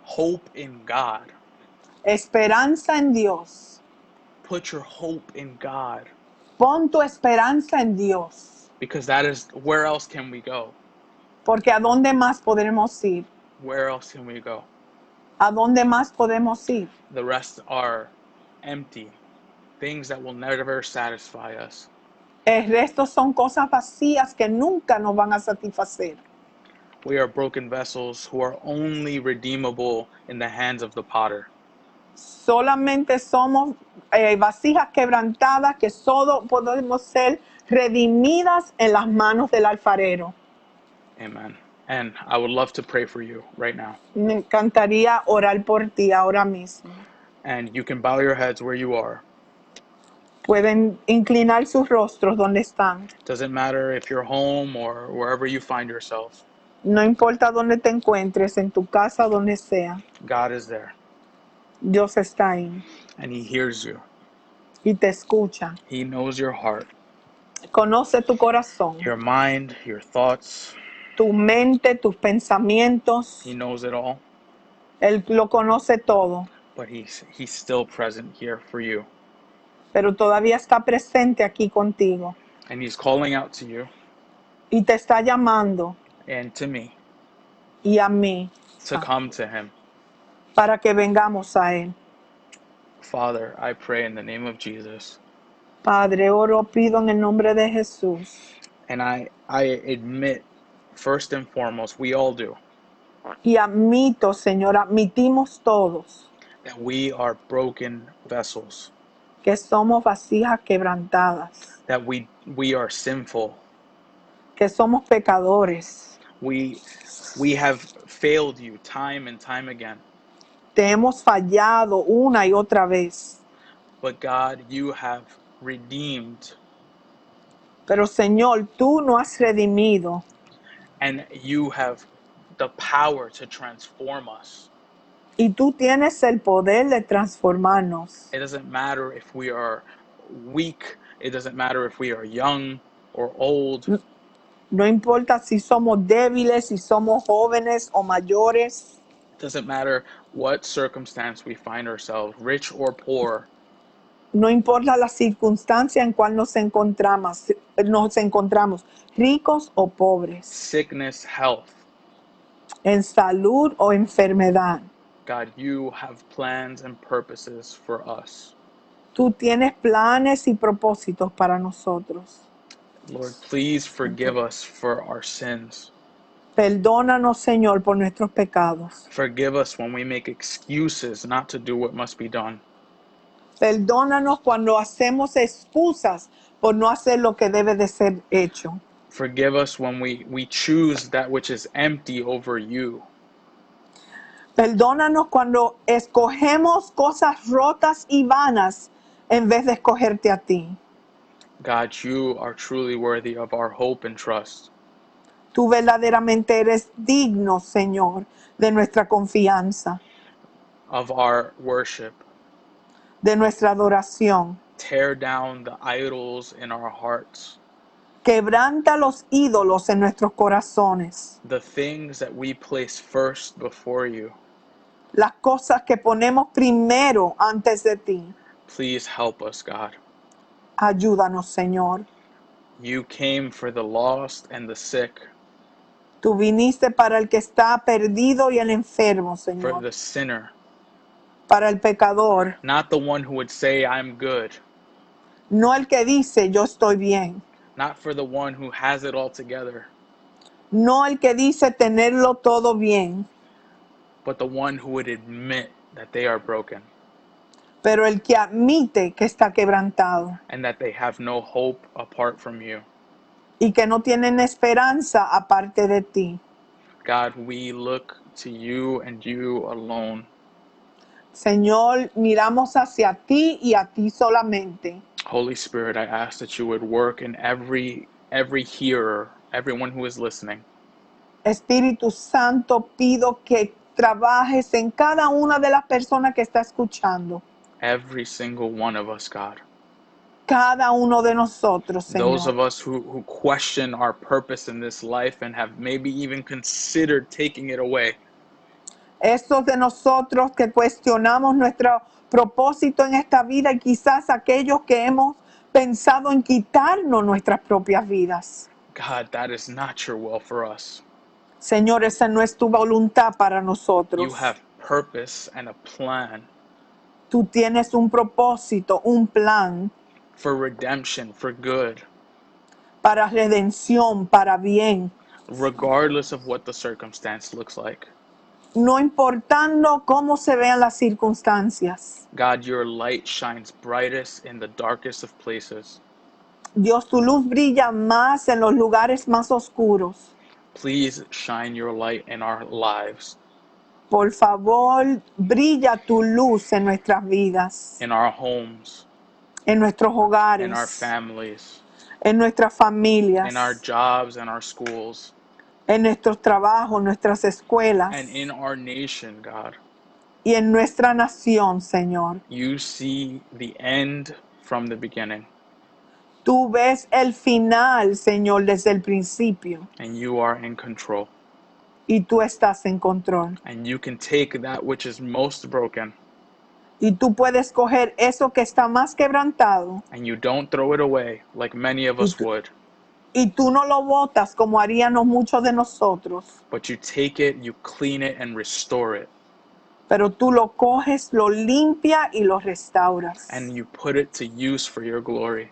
Hope in God. Esperanza en Dios. Put your hope in God, Pon tu esperanza en Dios. because that is, where else can we go? Porque ¿a dónde más podremos ir? Where else can we go? ¿A dónde más podemos ir? The rest are empty, things that will never satisfy us. El resto son cosas vacías que nunca nos van a satisfacer. We are broken vessels who are only redeemable in the hands of the potter. Solamente somos vasijas quebrantadas que solo podemos ser redimidas en las manos del alfarero. Amen. And I would love to pray for you right now. Me encantaría orar por ti ahora mismo. And you can bow your heads where you are. Pueden inclinar sus rostros donde están. Doesn't matter if you're home or wherever you find yourself. No importa dónde te encuentres, en tu casa, donde sea. God is there Dios está ahí and He hears you. y te escucha. He knows your heart, Conoce tu corazón, your mind, your thoughts. tu mente, tus pensamientos. He knows it all, Él lo conoce todo, but He's still present here for you. pero todavía está presente aquí contigo And He's calling out to you y te está llamando and to me y a mí to come to Him. para que vengamos a Él. Father, I pray in the name of Jesus. Padre, oro, pido en el nombre de Jesús. And I admit, first and foremost, we all do, Y admito, Señor, admitimos todos that we are broken vessels. que somos vasijas quebrantadas, that we are sinful. que somos pecadores. We have failed you time and time again. Te hemos fallado una y otra vez. But God, you have redeemed, Pero Señor, tú nos has redimido and you have the power to transform us. y tú tienes el poder de transformarnos. It doesn't matter if we are weak. It doesn't matter if we are young or old. No importa si somos débiles, si somos jóvenes o mayores. It doesn't matter what circumstance we find ourselves, rich or poor. No importa la circunstancia en cual nos encontramos, ricos o pobres, Sickness, health. en salud o enfermedad. God, you have plans and purposes for us. Tú tienes planes y propósitos para nosotros. Lord, please forgive us for our sins. Perdónanos, Señor, por nuestros pecados. Forgive us when we make excuses not to do what must be done. Perdónanos cuando hacemos excusas por no hacer lo que debe de ser hecho. Forgive us when we choose that which is empty over you. Perdónanos cuando escogemos cosas rotas y vanas en vez de escogerte a ti. God, you are truly worthy of our hope and trust. Tú verdaderamente eres digno, Señor, de nuestra confianza, Of our worship. de nuestra adoración. Tear down the idols in our hearts. Quebranta los ídolos en nuestros corazones. The things that we place first before you. Las cosas que ponemos primero antes de ti. Please help us, God. Ayúdanos, Señor. You came for the lost and the sick, Tú viniste para el que está perdido y el enfermo, for Señor. the sinner. Para el pecador. Not the one who would say, I'm good. No el que dice, yo estoy bien. Not for the one who has it all together, No el que dice tenerlo todo bien. but the one who would admit that they are broken Pero el que admite que está quebrantado. and that they have no hope apart from you. Y que no tienen esperanza aparte de ti. God, we look to you and you alone. Señor, miramos hacia ti y a ti solamente. Holy Spirit, I ask that you would work in every hearer, everyone who is listening. Espíritu Santo, pido que trabajes en cada una de las personas que está escuchando. Every single one of us, God. Cada uno de nosotros, Those of Señor. us who question our purpose in this life and have maybe even considered taking it away. Estos de nosotros que cuestionamos nuestro propósito en esta vida y quizás aquellos que hemos pensado en quitarnos nuestras propias vidas. God, that is not your will for us. Señor, esa no es tu voluntad para nosotros. You have purpose and a plan Tú tienes un propósito, un plan for redemption, for good, para redención, para bien. regardless of what the circumstance looks like. No importando cómo se vean las circunstancias. God, your light shines brightest in the darkest of places. Dios, tu luz brilla más en los lugares más oscuros. Please shine your light in our lives, Por favor, brilla tu luz en nuestras vidas, in our homes, en nuestros hogares, in our families, en nuestras familias, in our jobs and our schools, en nuestros trabajos, nuestras escuelas and in our nation, God. y en nuestra nación, Señor. You see the end from the beginning, Tú ves el final, Señor, desde el principio and you are in control. y tú estás en control. And you can take that which is most broken, Y tú puedes coger eso que está más quebrantado and you don't throw it away like many of us would, y tú no lo botas como haríamos muchos de nosotros, but you take it, you clean it, and restore it, pero tú lo coges, lo limpias y lo restauras. and you put it to use for your glory.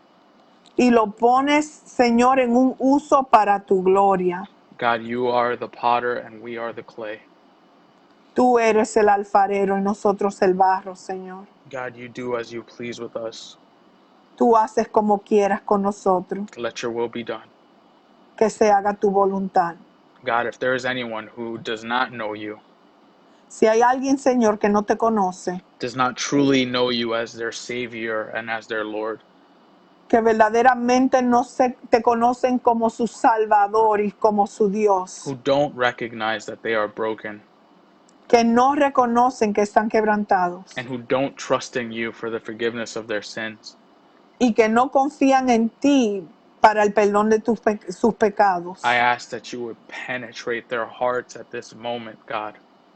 Y lo pones, Señor, en un uso para tu gloria. God, you are the potter and we are the clay. Tú eres el alfarero y nosotros el barro, Señor. God, you do as you please with us. Tú haces como quieras con nosotros, Let your will be done. que se haga tu voluntad. God, if there is anyone who does not know you, Si hay alguien, Señor, que no te conoce, does not truly know you as their Savior and as their Lord, que verdaderamente no te conocen como su Salvador y como su Dios, who don't recognize that they are broken, que no reconocen que están quebrantados and who don't trust in you for the forgiveness of their sins, y que no confían en ti para el perdón de sus pecados. I ask that you would penetrate their hearts at this moment, God,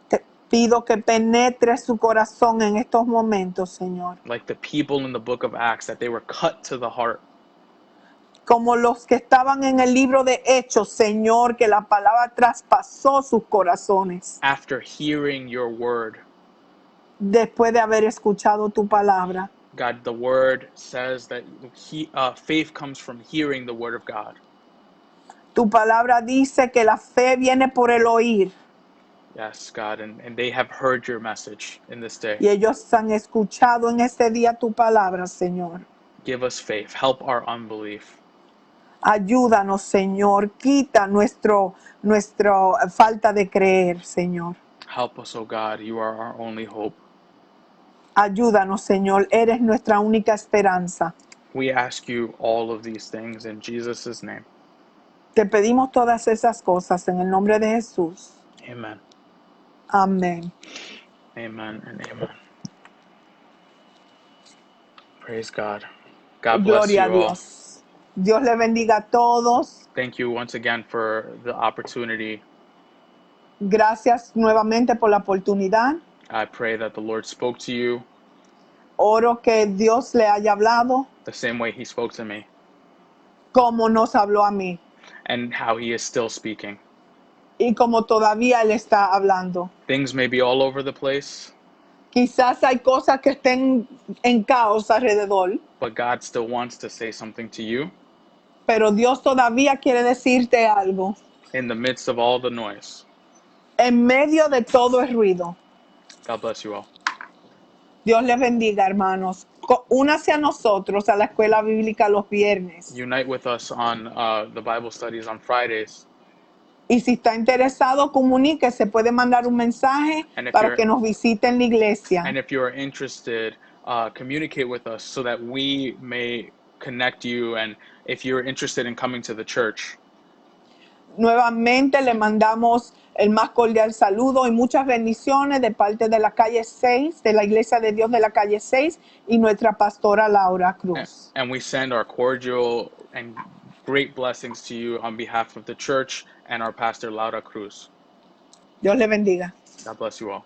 Te pido que penetres su corazón en estos momentos, Señor. like the people in the book of Acts, that they were cut to the heart. Como los que estaban en el libro de Hechos, Señor, que la palabra traspasó sus corazones After hearing your word, después de haber escuchado tu palabra. God, the word says that faith comes from hearing the word of God. Tu palabra dice que la fe viene por el oír Yes, God, and they have heard your message in this day. y ellos han escuchado en este día tu palabra, Señor. Give us faith. Help our unbelief. Ayúdanos, Señor. Quita nuestra falta de creer, Señor. Help us, oh God. You are our only hope. Ayúdanos, Señor. Eres nuestra única esperanza. We ask you all of these things in Jesus' name. Te pedimos todas esas cosas en el nombre de Jesús. Amen. Amén. Amen and amen. Praise God. God bless Gloria a you all. Dios. Dios le bendiga a todos. Thank you once again for the opportunity. Gracias nuevamente por la oportunidad. I pray that the Lord spoke to you Oro que Dios le haya hablado the same way he spoke to me, como nos habló a mí and how he is still speaking. y como todavía Él está hablando. Things may be all over the place, Quizás hay cosas que estén en caos alrededor, but God still wants to say something to you pero Dios todavía quiere decirte algo in the midst of all the noise. en medio de todo el ruido. God bless you all. Dios les bendiga, hermanos. Únase a nosotros a la escuela bíblica los viernes. Unite with us on the Bible studies on Fridays. Y si está interesado, comuníquese. Puede mandar un mensaje And if para you're que nos visite en la iglesia. and if you are interested, communicate with us so that we may connect you. And if you're interested in coming to the church, Nuevamente le mandamos el más cordial saludo y muchas bendiciones de parte de la calle 6, de la Iglesia de Dios de la calle 6 y nuestra pastora Laura Cruz. and we send our cordial and great blessings to you on behalf of the church and our pastor Laura Cruz. Dios le bendiga. God bless you all.